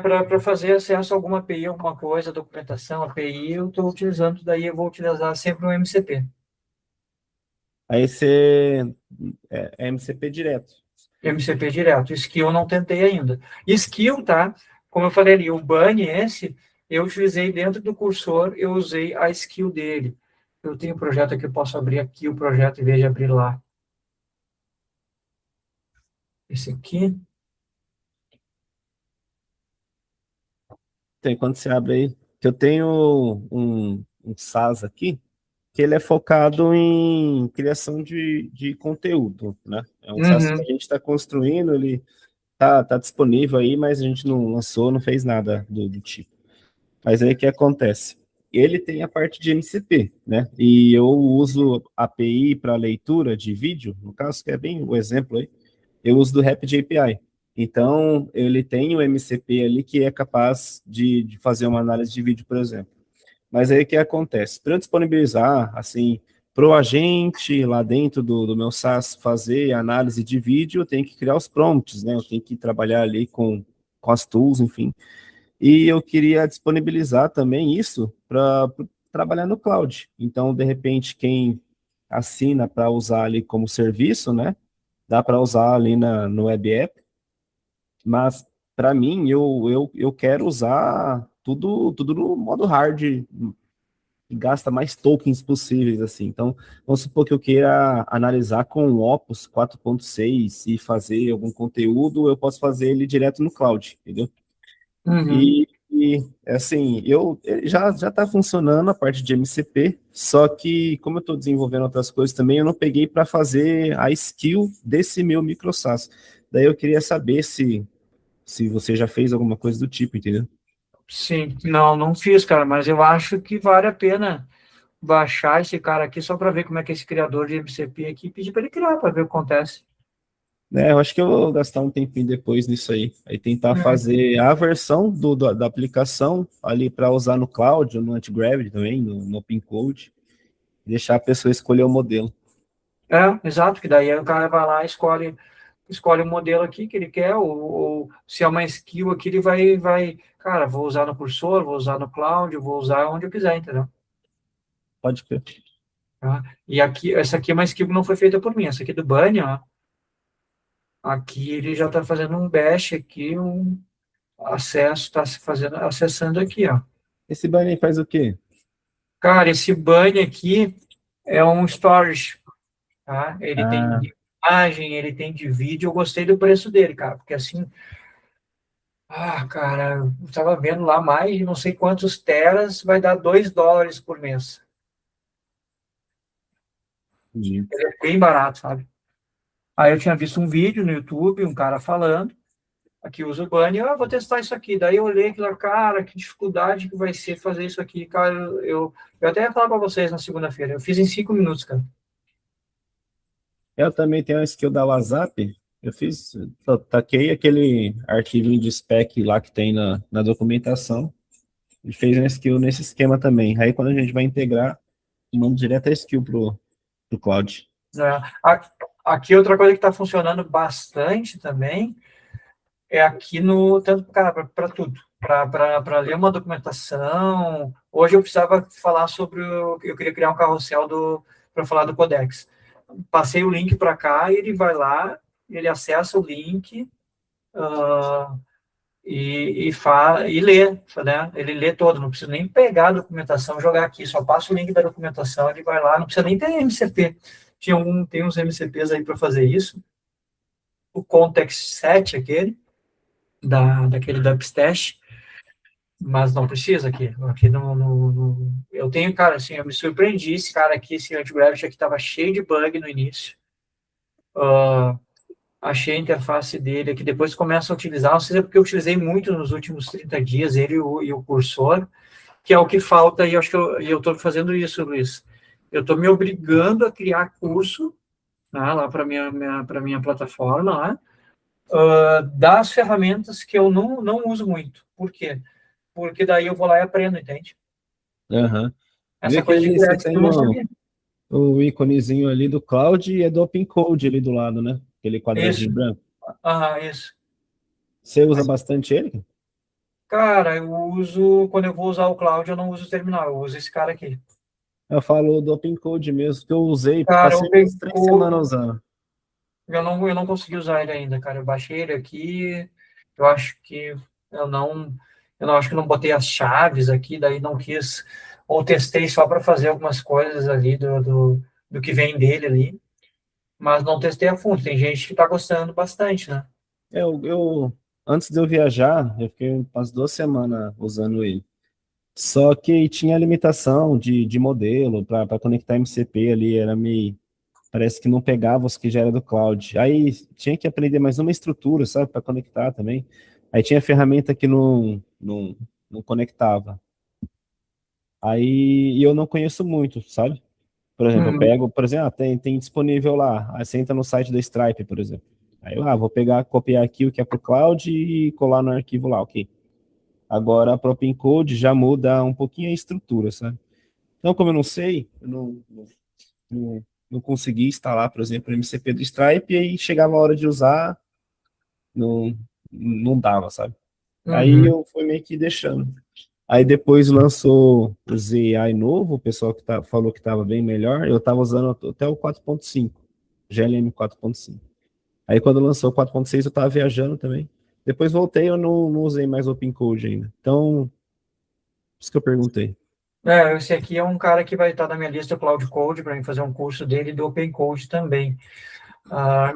para fazer acesso a alguma API, alguma coisa, documentação, API, eu estou utilizando, daí eu vou utilizar sempre o MCP. Aí você é MCP direto. MCP direto. Skill eu não tentei ainda. Skill, tá? Como eu falei ali, o Bunny esse, eu utilizei dentro do cursor, eu usei a skill dele. Eu tenho um projeto aqui, eu posso abrir aqui o projeto em vez de abrir lá. Esse aqui. Tem, quando você abre aí, que eu tenho um SaaS aqui, que ele é focado em criação de conteúdo, né? É um SaaS que a Uhum. gente está construindo, ele tá disponível aí, mas a gente não lançou, não fez nada do tipo. Mas aí o que acontece? Ele tem a parte de MCP, né? E eu uso API para leitura de vídeo, no caso, que é bem o exemplo aí, eu uso do Rapid API. Então, ele tem o MCP ali que é capaz de fazer uma análise de vídeo, por exemplo. Mas aí o que acontece? Para eu disponibilizar, assim, para o agente lá dentro do meu SaaS fazer análise de vídeo, eu tenho que criar os prompts, né? Eu tenho que trabalhar ali com as tools, enfim. E eu queria disponibilizar também isso para trabalhar no cloud. Então, de repente, quem assina para usar ali como serviço, né? Dá para usar ali no web app, mas para mim, eu quero usar tudo no modo hard, que gasta mais tokens possíveis, assim. Então, vamos supor que eu queira analisar com o Opus 4.6 e fazer algum conteúdo, eu posso fazer ele direto no cloud, entendeu? Uhum. E assim, ele já está funcionando a parte de MCP, só que como eu estou desenvolvendo outras coisas também, eu não peguei para fazer a skill desse meu microsas. Daí eu queria saber se você já fez alguma coisa do tipo, entendeu? Sim, não fiz, cara, mas eu acho que vale a pena baixar esse cara aqui só para ver como é que é esse criador de MCP aqui e pedir para ele criar, para ver o que acontece. Eu acho que eu vou gastar um tempinho depois nisso aí. Aí tentar fazer a versão da aplicação ali para usar no cloud, no Antigravity também, no OpenCode, e deixar a pessoa escolher o modelo. Exato, que daí o cara vai lá, escolhe o modelo aqui que ele quer, ou se é uma skill aqui, ele cara, vou usar no cursor, vou usar no cloud, vou usar onde eu quiser, entendeu? Pode crer. Tá? E aqui, essa aqui é uma skill que não foi feita por mim, essa aqui é do Bunny, ó, aqui ele já está fazendo um bash aqui, um acesso, está acessando aqui, ó. Esse banner faz o quê? Cara, esse Bunny aqui é um storage, tá? Ele tem Ah, de imagem, ele tem de vídeo, eu gostei do preço dele, cara, porque assim, Ah, cara, eu tava vendo lá mais de não sei quantos teras, vai dar $2 por mês. Entendi. É bem barato, sabe? Aí eu tinha visto um vídeo no YouTube, um cara falando, aqui usa o Bunny, vou testar isso aqui. Daí eu olhei aquilo, cara, que dificuldade que vai ser fazer isso aqui, cara. Eu até ia falar para vocês na segunda-feira. Eu fiz em 5 minutos, cara. Eu também tenho uma skill da WhatsApp. Eu fiz, taquei aquele arquivinho de spec lá que tem na documentação e fez uma skill nesse esquema também. Aí quando a gente vai integrar, mando direto a skill pro Cloud. Né? Aqui outra coisa que está funcionando bastante também é aqui no tanto para tudo, para ler uma documentação. Hoje eu precisava falar sobre eu queria criar um carrossel para falar do Codex. Passei o link para cá e ele vai lá, ele acessa o link uh, e lê, né? Ele lê todo, não precisa nem pegar a documentação, jogar aqui, só passa o link da documentação, ele vai lá, não precisa nem ter MCP. Tem uns MCPs aí para fazer isso. O Context 7, daquele da Upstash, mas não precisa aqui. Aqui eu tenho, cara, assim, eu me surpreendi, esse cara aqui, esse Antigravity aqui estava cheio de bug no início. Achei a interface dele aqui, depois começa a utilizar, não sei se é porque eu utilizei muito nos últimos 30 dias, ele e o cursor, que é o que falta, e eu acho que eu estou fazendo isso, Luiz. Eu estou me obrigando a criar curso, né, lá para minha plataforma, lá, das ferramentas que eu não uso muito. Por quê? Porque daí eu vou lá e aprendo, entende? Aham. Vê Essa que coisa de ali criar você skill tem eu não sabia. o íconezinho ali do Cloud e é do Open Code ali do lado, né? Aquele Isso. quadradinho branco. Isso. Você usa bastante ele? Cara, eu uso, quando eu vou usar o cloud, eu não uso o terminal, eu uso esse cara aqui. Eu falo do Open Code mesmo, que eu usei, Cara, passei o umas 3 semanas usando. eu não consegui usar ele ainda, cara. Eu baixei ele aqui, eu acho que eu não, eu não acho que não botei as chaves aqui, daí não quis, ou testei só para fazer algumas coisas ali do que vem dele ali, mas não testei a fundo. Tem gente que está gostando bastante, né? Antes de eu viajar, eu fiquei umas 2 semanas usando ele. Só que tinha limitação de modelo para conectar MCP ali, parece que não pegava os que já era do cloud. Aí tinha que aprender mais uma estrutura, sabe, para conectar também. Aí tinha ferramenta que não conectava. Aí e eu não conheço muito, sabe? Por exemplo, eu Hum, pego, por exemplo, tem disponível lá. Aí você entra no site da Stripe, por exemplo. Aí eu, vou pegar, copiar aqui o que é pro cloud e colar no arquivo lá, ok. Agora, a própria encode já muda um pouquinho a estrutura, sabe? Então, como eu não sei, eu não consegui instalar, por exemplo, o MCP do Stripe, e aí chegava a hora de usar, não, não dava, sabe? Aí uhum. eu fui meio que deixando. Aí depois lançou o ZI novo, o pessoal que falou que estava bem melhor, eu estava usando até o 4.5, GLM 4.5. Aí quando lançou o 4.6 eu estava viajando também. Depois voltei, eu não usei mais OpenCode ainda. Então, por isso que eu perguntei. Esse aqui é um cara que vai estar na minha lista Cloud Code para mim fazer um curso dele do Open Code também.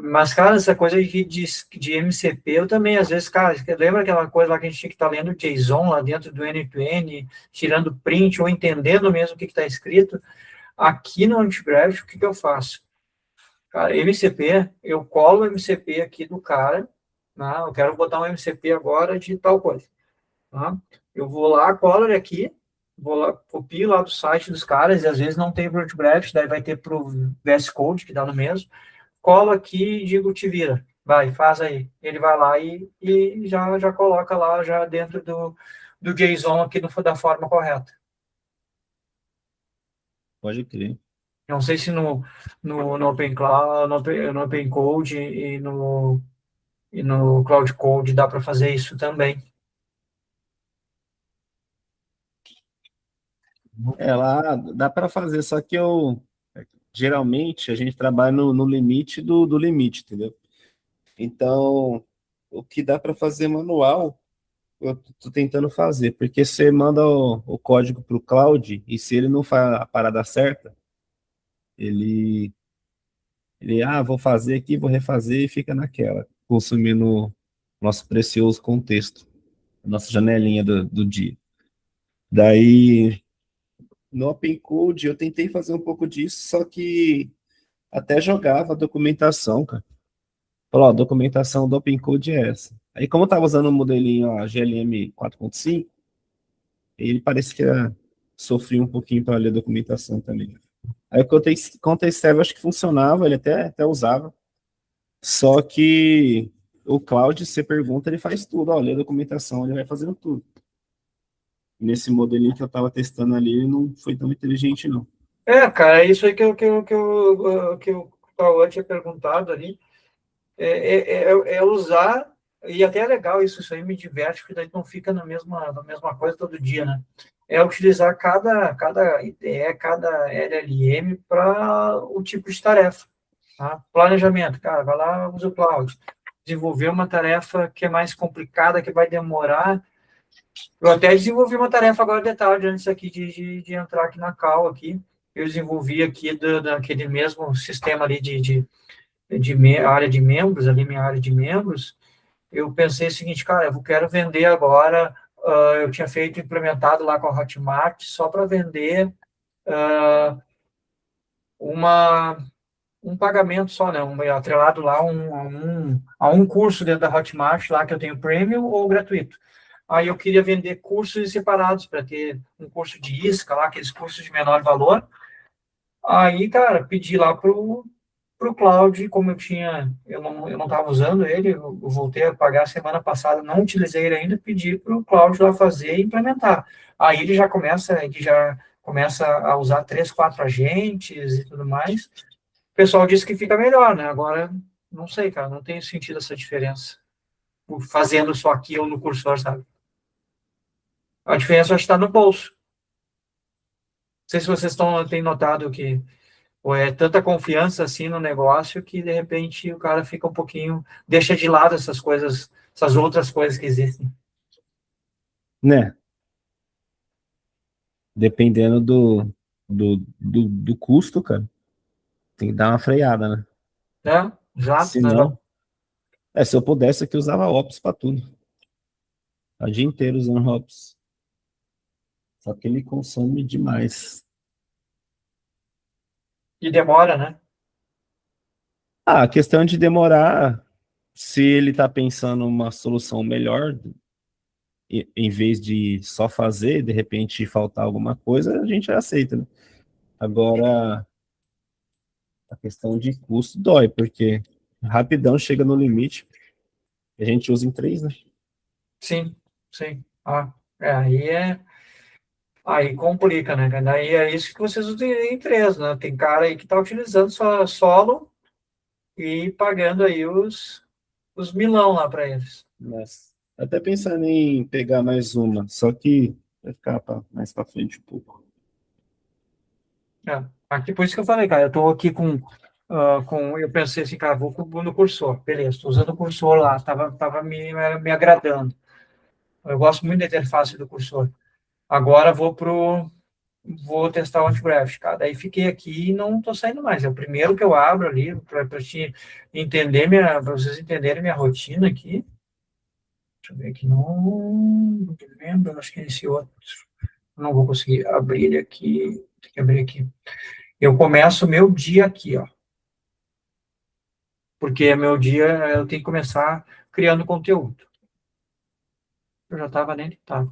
Mas, cara, essa coisa de MCP, eu também, às vezes, cara, lembra aquela coisa lá que a gente tinha que estar lendo JSON lá dentro do N2N, tirando print ou entendendo mesmo o que está escrito? Aqui no Antigraph, o que eu faço? Cara, MCP, eu colo o MCP aqui do cara, né? Eu quero botar um MCP agora de tal coisa. Tá? Eu vou lá, colo ele aqui, vou lá, copio lá do site dos caras, e às vezes não tem para o Antigraph, daí vai ter para o VS Code, que dá no mesmo. Colo aqui e digo, te vira. Vai, faz aí. Ele vai lá e já coloca lá, já dentro do JSON aqui da forma correta. Pode crer. Não sei se no Open Cloud, no Open Code e no Cloud Code dá para fazer isso também. Lá dá para fazer, só que geralmente a gente trabalha no limite do limite, entendeu? Então, o que dá para fazer manual, eu tô tentando fazer, porque você manda o código para o cloud e se ele não faz a parada certa, ele, vou fazer aqui, vou refazer e fica naquela, consumindo nosso precioso contexto. a nossa janelinha do dia. Daí, no Open Code, eu tentei fazer um pouco disso, só que até jogava a documentação, cara. Falou, ó, a documentação do Open Code é essa. Aí, como eu tava usando o modelinho ó, GLM 4.5, ele parece que sofria um pouquinho para ler a documentação também. Aí o Context Server acho que funcionava, ele até usava. Só que o Cloud, você pergunta, ele faz tudo. Ó, lê a documentação, ele vai fazendo tudo. Nesse modelinho que eu estava testando ali, ele não foi tão inteligente, não. Cara, é isso aí que o Cauã tinha perguntado ali. É usar, e até é legal isso aí me diverte, porque daí não fica na mesma coisa todo dia, né? É utilizar cada IDE, cada LLM para o tipo de tarefa. Tá? Planejamento, cara, vai lá, usa o cloud. Desenvolver uma tarefa que é mais complicada, que vai demorar. Eu até desenvolvi uma tarefa agora de tarde, antes aqui de entrar aqui na call aqui. Eu desenvolvi aqui daquele mesmo sistema ali área de membros, ali minha área de membros. Eu pensei o seguinte, cara, eu quero vender agora, eu tinha implementado lá com a Hotmart, só para vender uma um pagamento só, né? Atrelado lá a um curso dentro da Hotmart, lá que eu tenho premium ou gratuito. Aí eu queria vender cursos separados para ter um curso de isca lá, aqueles cursos de menor valor. Aí, cara, pedi lá pro Cloud, como eu não estava usando ele, eu voltei a pagar semana passada, não utilizei ele ainda, pedi para o Cloud lá fazer e implementar. Aí ele já começa a usar 3, 4 agentes e tudo mais. O pessoal disse que fica melhor, né? Agora, não sei, cara, não tem sentido essa diferença. Fazendo só aqui ou no cursor, sabe? A diferença está no bolso. Não sei se vocês têm notado que é tanta confiança assim no negócio que, de repente, o cara fica um pouquinho, deixa de lado essas coisas, essas outras coisas que existem. Né? Dependendo do custo, cara, tem que dar uma freada, né? Né? Exato, Se né? não, se eu pudesse aqui, eu usava Ops para tudo. O dia inteiro usando Ops. Só que ele consome demais. E demora, né? A questão de demorar, se ele está pensando uma solução melhor, em vez de só fazer, de repente faltar alguma coisa, a gente aceita, né? Agora, a questão de custo dói, porque rapidão chega no limite. A gente usa em 3, né? Sim, sim. Aí complica, né? Daí é isso que vocês usam em 3, né? Tem cara aí que está utilizando só solo e pagando aí os milão lá para eles. Mas até pensando em pegar mais uma, só que vai ficar mais para frente um pouco. Aqui, por isso que eu falei, cara, eu estou aqui eu pensei assim, cara, vou no cursor, beleza, estou usando o cursor lá, tava me agradando. Eu gosto muito da interface do cursor. Agora vou testar o Antigraph, cara. Daí fiquei aqui e não estou saindo mais. É o primeiro que eu abro ali para para vocês entenderem minha rotina aqui. Deixa eu ver aqui no novembro, acho que é esse outro. Não vou conseguir abrir ele aqui. Tem que abrir aqui. Eu começo o meu dia aqui, ó. Porque meu dia eu tenho que começar criando conteúdo. Eu já estava nele, tá.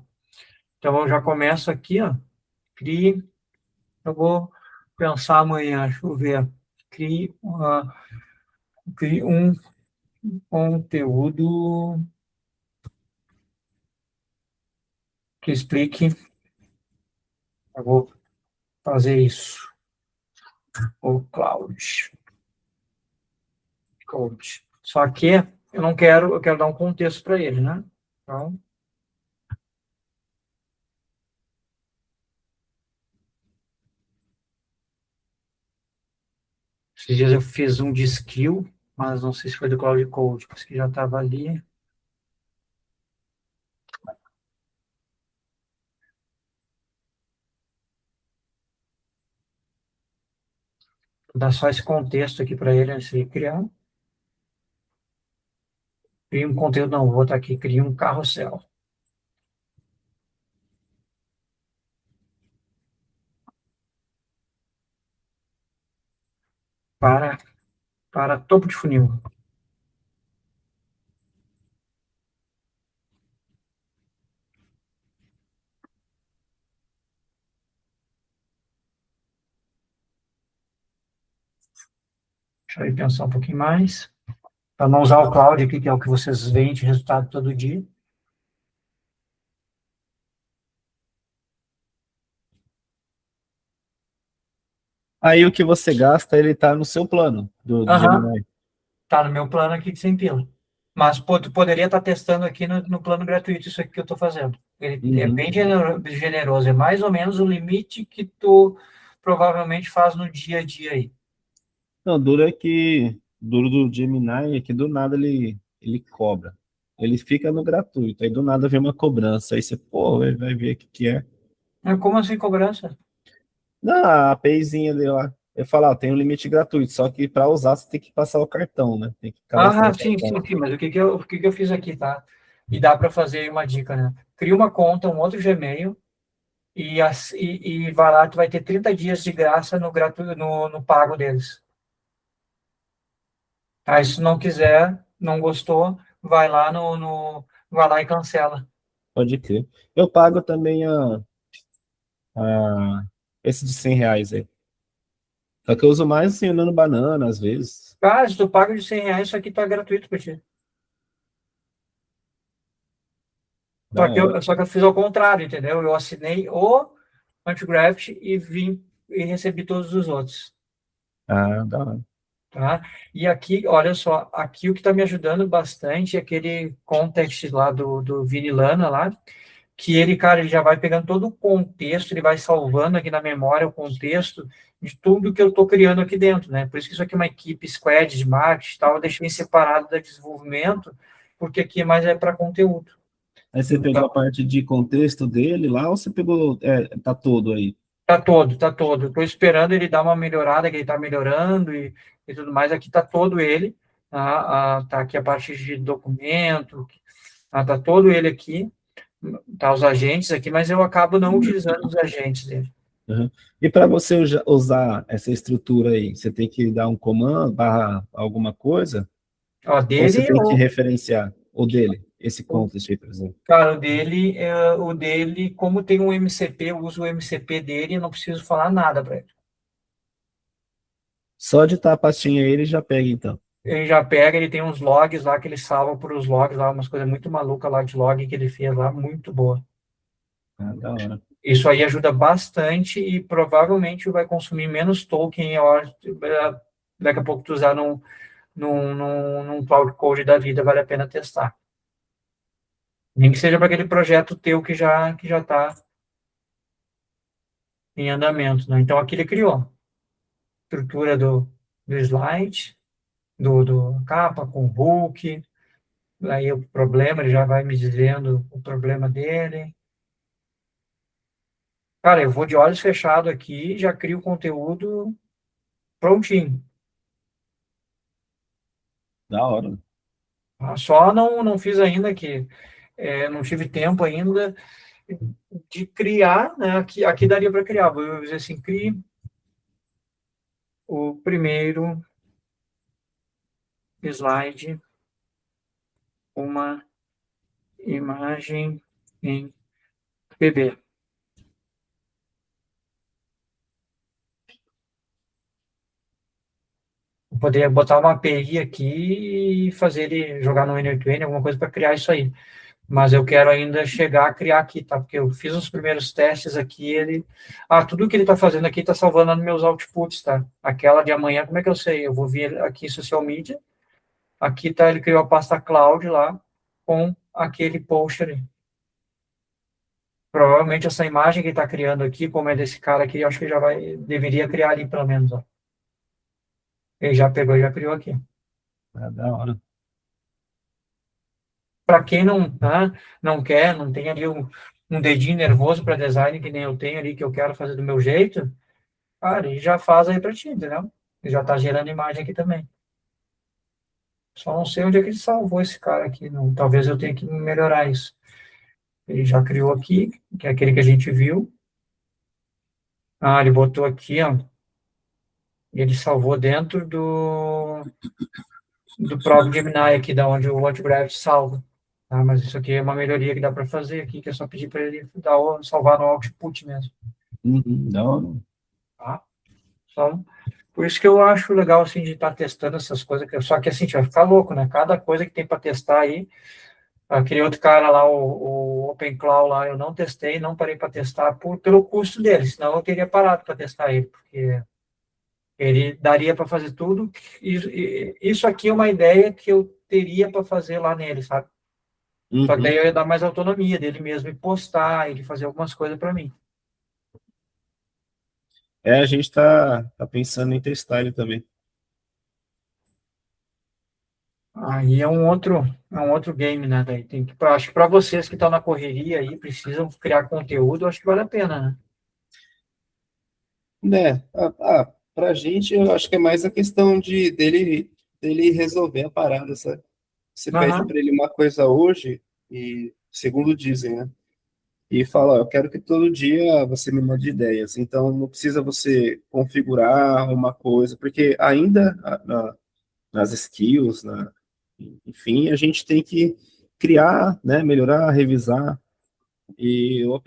Então eu já começo aqui, ó. Crie. Eu vou pensar amanhã, deixa eu ver. Crie um conteúdo que explique. Eu vou fazer isso. O Cloud. Só que eu quero dar um contexto para ele, né? Então, esses dias eu fiz um de skill, mas não sei se foi do Cloud Code, porque já estava ali. Vou dar só esse contexto aqui para ele antes de criar. Cria um conteúdo, não, vou botar aqui, cria um carrossel. para topo de funil. Deixa eu pensar um pouquinho mais. Para não usar o cloud aqui, que é o que vocês veem de resultado todo dia. Aí o que você gasta, ele tá no seu plano do Aham, Gemini. tá no meu plano aqui de 100 pila. Mas pô, tu poderia estar testando aqui no plano gratuito isso aqui que eu estou fazendo. Ele é Uhum. bem generoso, é mais ou menos o limite que tu provavelmente faz no dia a dia aí. Não, duro do Gemini é que do nada ele cobra. Ele fica no gratuito, aí do nada vem uma cobrança. Aí você, pô, ele vai ver o que que é. Mas como assim cobrança? Não, a APIzinha dele lá. Eu falo, ó, tem um limite gratuito, só que para usar você tem que passar o cartão, né? Tem que cadastrar Ah, o sim, cartão. sim, sim, mas o que que eu fiz aqui, tá? E dá para fazer uma dica, né? Cria uma conta, um outro Gmail, e vai lá, tu vai ter 30 dias de graça no gratuito, no pago deles. Aí, se não quiser, não gostou, vai lá e cancela. Pode crer. Eu pago também esse de R$ 100 aí. Só que eu uso mais assim, andando banana, às vezes. Ah, se tu paga de 100 reais, isso aqui tá gratuito para ti. Da Só que hora. eu fiz ao contrário, entendeu? Eu assinei o Antigraft e vim e recebi todos os outros. Ah, da hora. Tá? E aqui, olha só, aqui o que está me ajudando bastante é aquele context lá do Vini Lana lá, que ele, cara, ele já vai pegando todo o contexto, ele vai salvando aqui na memória o contexto de tudo que eu estou criando aqui dentro, né? Por isso que isso aqui é uma equipe squad de marketing e tal, eu deixei separado da desenvolvimento, porque aqui mais é para conteúdo. Aí você pegou Então, a parte de contexto dele lá ou você pegou, tá todo aí? tá todo, tá todo. Estou esperando ele dar uma melhorada, que ele está melhorando e tudo mais. Aqui tá todo ele, tá aqui a parte de documento, tá todo ele aqui, tá os agentes aqui, mas eu acabo não utilizando os agentes dele. Uhum. E para você usar essa estrutura aí, você tem que dar um comando, barra alguma coisa, Ó, ou você dele, tem que referenciar o dele, esse o, contexto aí, por exemplo. cara, o dele, como tem um MCP, eu uso o MCP dele e não preciso falar nada para ele. Só de estar a pastinha aí, ele já pega, então. Ele já pega, ele tem uns logs lá que ele salva por os logs lá, umas coisas muito malucas lá de log que ele fez lá, muito boa. Ah, da hora. Isso aí ajuda bastante e provavelmente vai consumir menos token a hora, daqui a pouco tu usar num Cloud Code da vida, vale a pena testar. Nem que seja para aquele projeto teu que já está em andamento, né? Então, aqui ele criou estrutura do slide, do capa com hook, aí o problema, ele já vai me dizendo o problema dele. Cara, eu vou de olhos fechados aqui, já crio o conteúdo prontinho. Da hora. Só não fiz ainda que não tive tempo ainda de criar, né? Aqui daria para criar. Vou dizer assim, crie o primeiro slide, uma imagem em PB. Eu poderia botar uma API aqui e fazer ele jogar no N8N, alguma coisa para criar isso aí. Mas eu quero ainda chegar a criar aqui, tá? Porque eu fiz os primeiros testes aqui, tudo que ele está fazendo aqui está salvando nos meus outputs, tá? Aquela de amanhã, como é que eu sei? Eu vou vir aqui em Social Media, aqui tá, ele criou a pasta Cloud lá, com aquele post ali. Provavelmente essa imagem que ele está criando aqui, como é desse cara aqui, eu acho que deveria criar ali pelo menos, ó. Ele já pegou e já criou aqui. Da hora. Para quem não quer, não tem ali um dedinho nervoso para design, que nem eu tenho ali, que eu quero fazer do meu jeito, cara, ele já faz aí para ti, entendeu? Ele já está gerando imagem aqui também. Só não sei onde é que ele salvou esse cara aqui. Não, talvez eu tenha que melhorar isso. Ele já criou aqui, que é aquele que a gente viu. Ele botou aqui, ó. Ele salvou dentro do próprio Gemini aqui, da onde o anti-gravity salva. Tá? Mas isso aqui é uma melhoria que dá para fazer aqui, que é só pedir para ele salvar no output mesmo. Não. Tá? Então, por isso que eu acho legal, assim, de estar testando essas coisas, só que, assim, a gente vai ficar louco, né? Cada coisa que tem para testar aí, aquele outro cara lá, o OpenClaw lá, eu não testei, não parei para testar pelo custo dele, senão eu teria parado para testar ele, porque ele daria para fazer tudo. Isso aqui é uma ideia que eu teria para fazer lá nele, sabe? Só que daí eu ia dar mais autonomia dele mesmo e postar, ele fazer algumas coisas para mim. A gente tá pensando em testar ele também. Aí é um outro game, né? Daí tem que, acho que para vocês que estão na correria aí, precisam criar conteúdo, acho que vale a pena, né? Né? Pra gente, eu acho que é mais a questão dele resolver a parada, sabe? Você pede Aham. para ele uma coisa hoje, e segundo dizem, né? E fala, ó, eu quero que todo dia você me mande ideias. Então, não precisa você configurar uma coisa, porque ainda nas skills, enfim, a gente tem que criar, né, melhorar, revisar. E o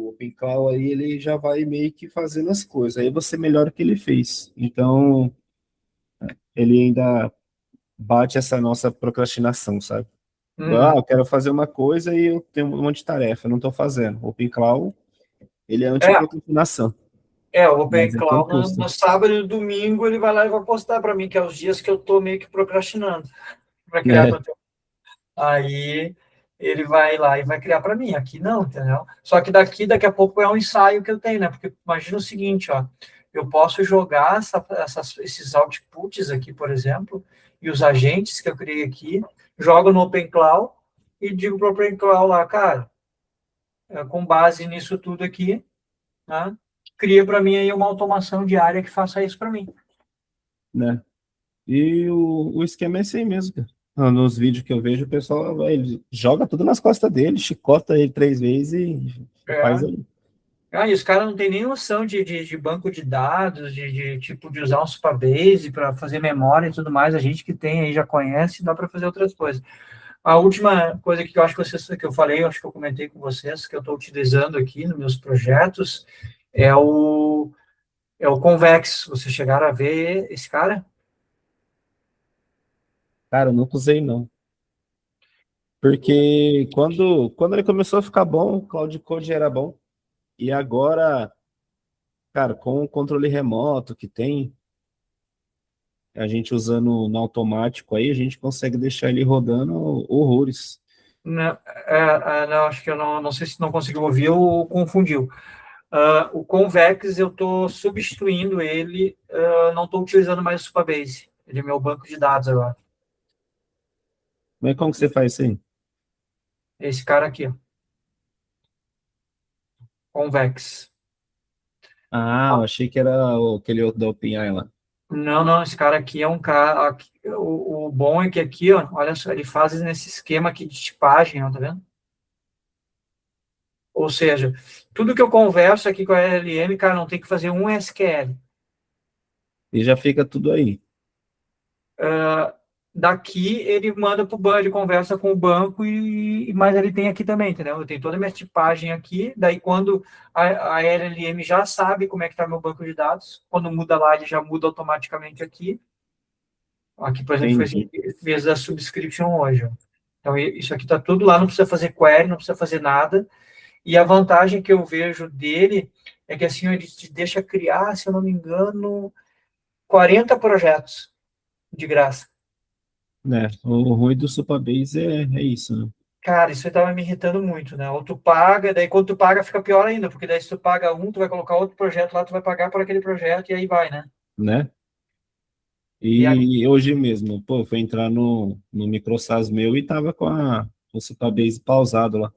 OpenClaw aí, ele já vai meio que fazendo as coisas. Aí você melhora o que ele fez. Então, ele ainda bate essa nossa procrastinação, sabe? Uhum. Eu quero fazer uma coisa e eu tenho um monte de tarefa, eu não estou fazendo. O OpenClaw, ele é É, anti-procrastinação, o mas ele tem um OpenClaw custo. no sábado e no domingo ele vai lá e vai postar para mim, que é os dias que eu tô meio que procrastinando para criar É, conteúdo. Aí ele vai lá e vai criar para mim. Aqui não, entendeu? Só que daqui a pouco é um ensaio que eu tenho, né? Porque imagina o seguinte, ó, eu posso jogar esses outputs aqui, por exemplo, e os agentes que eu criei aqui, jogo no OpenClaw e digo para o OpenClaw lá, cara, com base nisso tudo aqui, né, cria para mim aí uma automação diária que faça isso para mim. né? E o esquema é esse aí mesmo, cara. Nos vídeos que eu vejo, o pessoal ele joga tudo nas costas dele, chicota ele 3 vezes e faz É. ali. E os caras não têm nem noção de banco de dados, tipo de usar um Supabase para fazer memória e tudo mais. A gente que tem aí já conhece, dá para fazer outras coisas. A última coisa que eu acho que eu falei, eu acho que eu comentei com vocês, que eu estou utilizando aqui nos meus projetos, é o Convex. Vocês chegaram a ver esse cara? Cara, eu nunca usei, não. Porque quando ele começou a ficar bom, o Cloud Code era bom. E agora, cara, com o controle remoto que tem, a gente usando no automático aí, a gente consegue deixar ele rodando horrores. Não, não, acho que eu não sei se não conseguiu ouvir ou confundiu. O Convex, eu estou substituindo ele, não estou utilizando mais o Supabase. Ele é meu banco de dados agora. Mas como que você faz isso aí? Esse cara aqui, ó, Convex. Ah, eu achei que era aquele outro da OpenAI lá. Não, não, esse cara aqui é um cara. O bom é que aqui, ó, olha só, ele faz nesse esquema aqui de tipagem, ó, tá vendo? Ou seja, tudo que eu converso aqui com a LLM, cara, não tem que fazer um SQL. E já fica tudo aí. Daqui ele manda para o banco, ele conversa com o banco, mas ele tem aqui também, entendeu? Eu tenho toda a minha tipagem aqui, daí quando a LLM já sabe como é que está meu banco de dados, quando muda lá, ele já muda automaticamente aqui. Aqui, por exemplo, Entendi. fez a subscription hoje. Ó. Então, isso aqui está tudo lá, não precisa fazer query, não precisa fazer nada. E a vantagem que eu vejo dele é que assim, ele te deixa criar, se eu não me engano, 40 projetos de graça. Né? O ruim do Supabase é isso, né? Cara, isso estava me irritando muito, né? Ou tu paga, daí quando tu paga fica pior ainda, porque daí se tu paga um, tu vai colocar outro projeto lá, tu vai pagar por aquele projeto e aí vai, né? Né? E a, E hoje mesmo, pô, eu fui entrar no MicroSAS meu e tava com o Supabase pausado lá.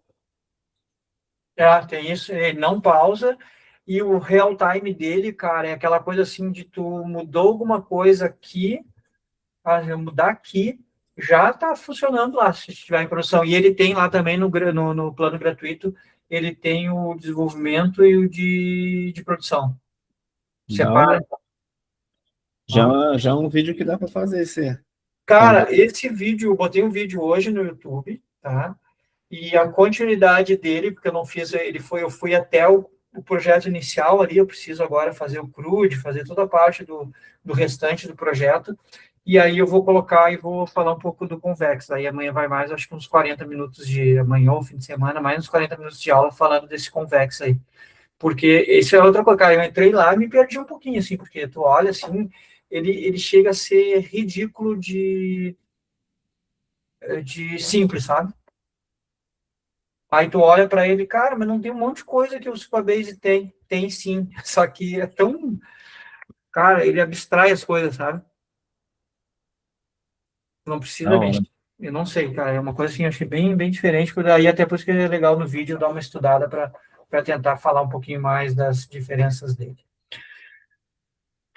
tem isso, ele não pausa, e o real time dele, cara, é aquela coisa assim de tu mudou alguma coisa aqui, mudar aqui, já tá funcionando lá, se estiver em produção. E ele tem lá também no plano gratuito, ele tem o desenvolvimento e o de produção. Da hora, Separa. hein? Já é um vídeo que dá para fazer esse. Cara, esse vídeo, eu botei um vídeo hoje no YouTube, tá? E a continuidade dele, porque eu não fiz, eu fui até o projeto inicial ali, eu preciso agora fazer o CRUD, fazer toda a parte do restante do projeto, e aí eu vou colocar e vou falar um pouco do Convex, aí amanhã vai mais, acho que uns 40 minutos de, amanhã ou fim de semana, mais uns 40 minutos de aula falando desse Convex aí, porque isso é outra coisa, cara, eu entrei lá e me perdi um pouquinho, assim, porque tu olha, assim, ele chega a ser ridículo de simples, sabe? Aí tu olha para ele, cara, mas não tem um monte de coisa que o Supabase tem. Tem sim, só que é tão... Cara, ele abstrai as coisas, sabe? Não Da precisa hora. mexer. Eu não sei, cara, é uma coisa assim, acho que bem diferente, por daí até por isso que é legal no vídeo dar uma estudada para tentar falar um pouquinho mais das diferenças dele.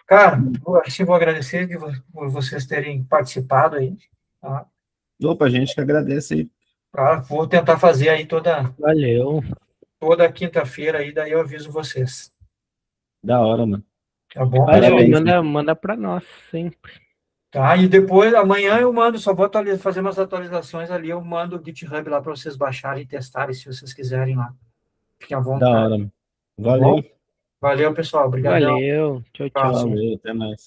Cara, assim, vou agradecer por vocês terem participado aí, tá? Opa, a gente que agradece aí. Cara, vou tentar fazer aí Valeu. toda quinta-feira aí, daí eu aviso vocês. Da hora, mano. Tá bom, Valeu, pessoal? Parabéns, manda para nós sempre. Tá, e depois, amanhã eu mando, só vou fazer umas atualizações ali, eu mando o GitHub lá para vocês baixarem e testarem, se vocês quiserem lá. Fiquem à Da vontade, hora, mano. tá bom? Valeu. Valeu, pessoal. Obrigadão. Valeu. Tchau, Tchau. tchau. Valeu, até mais.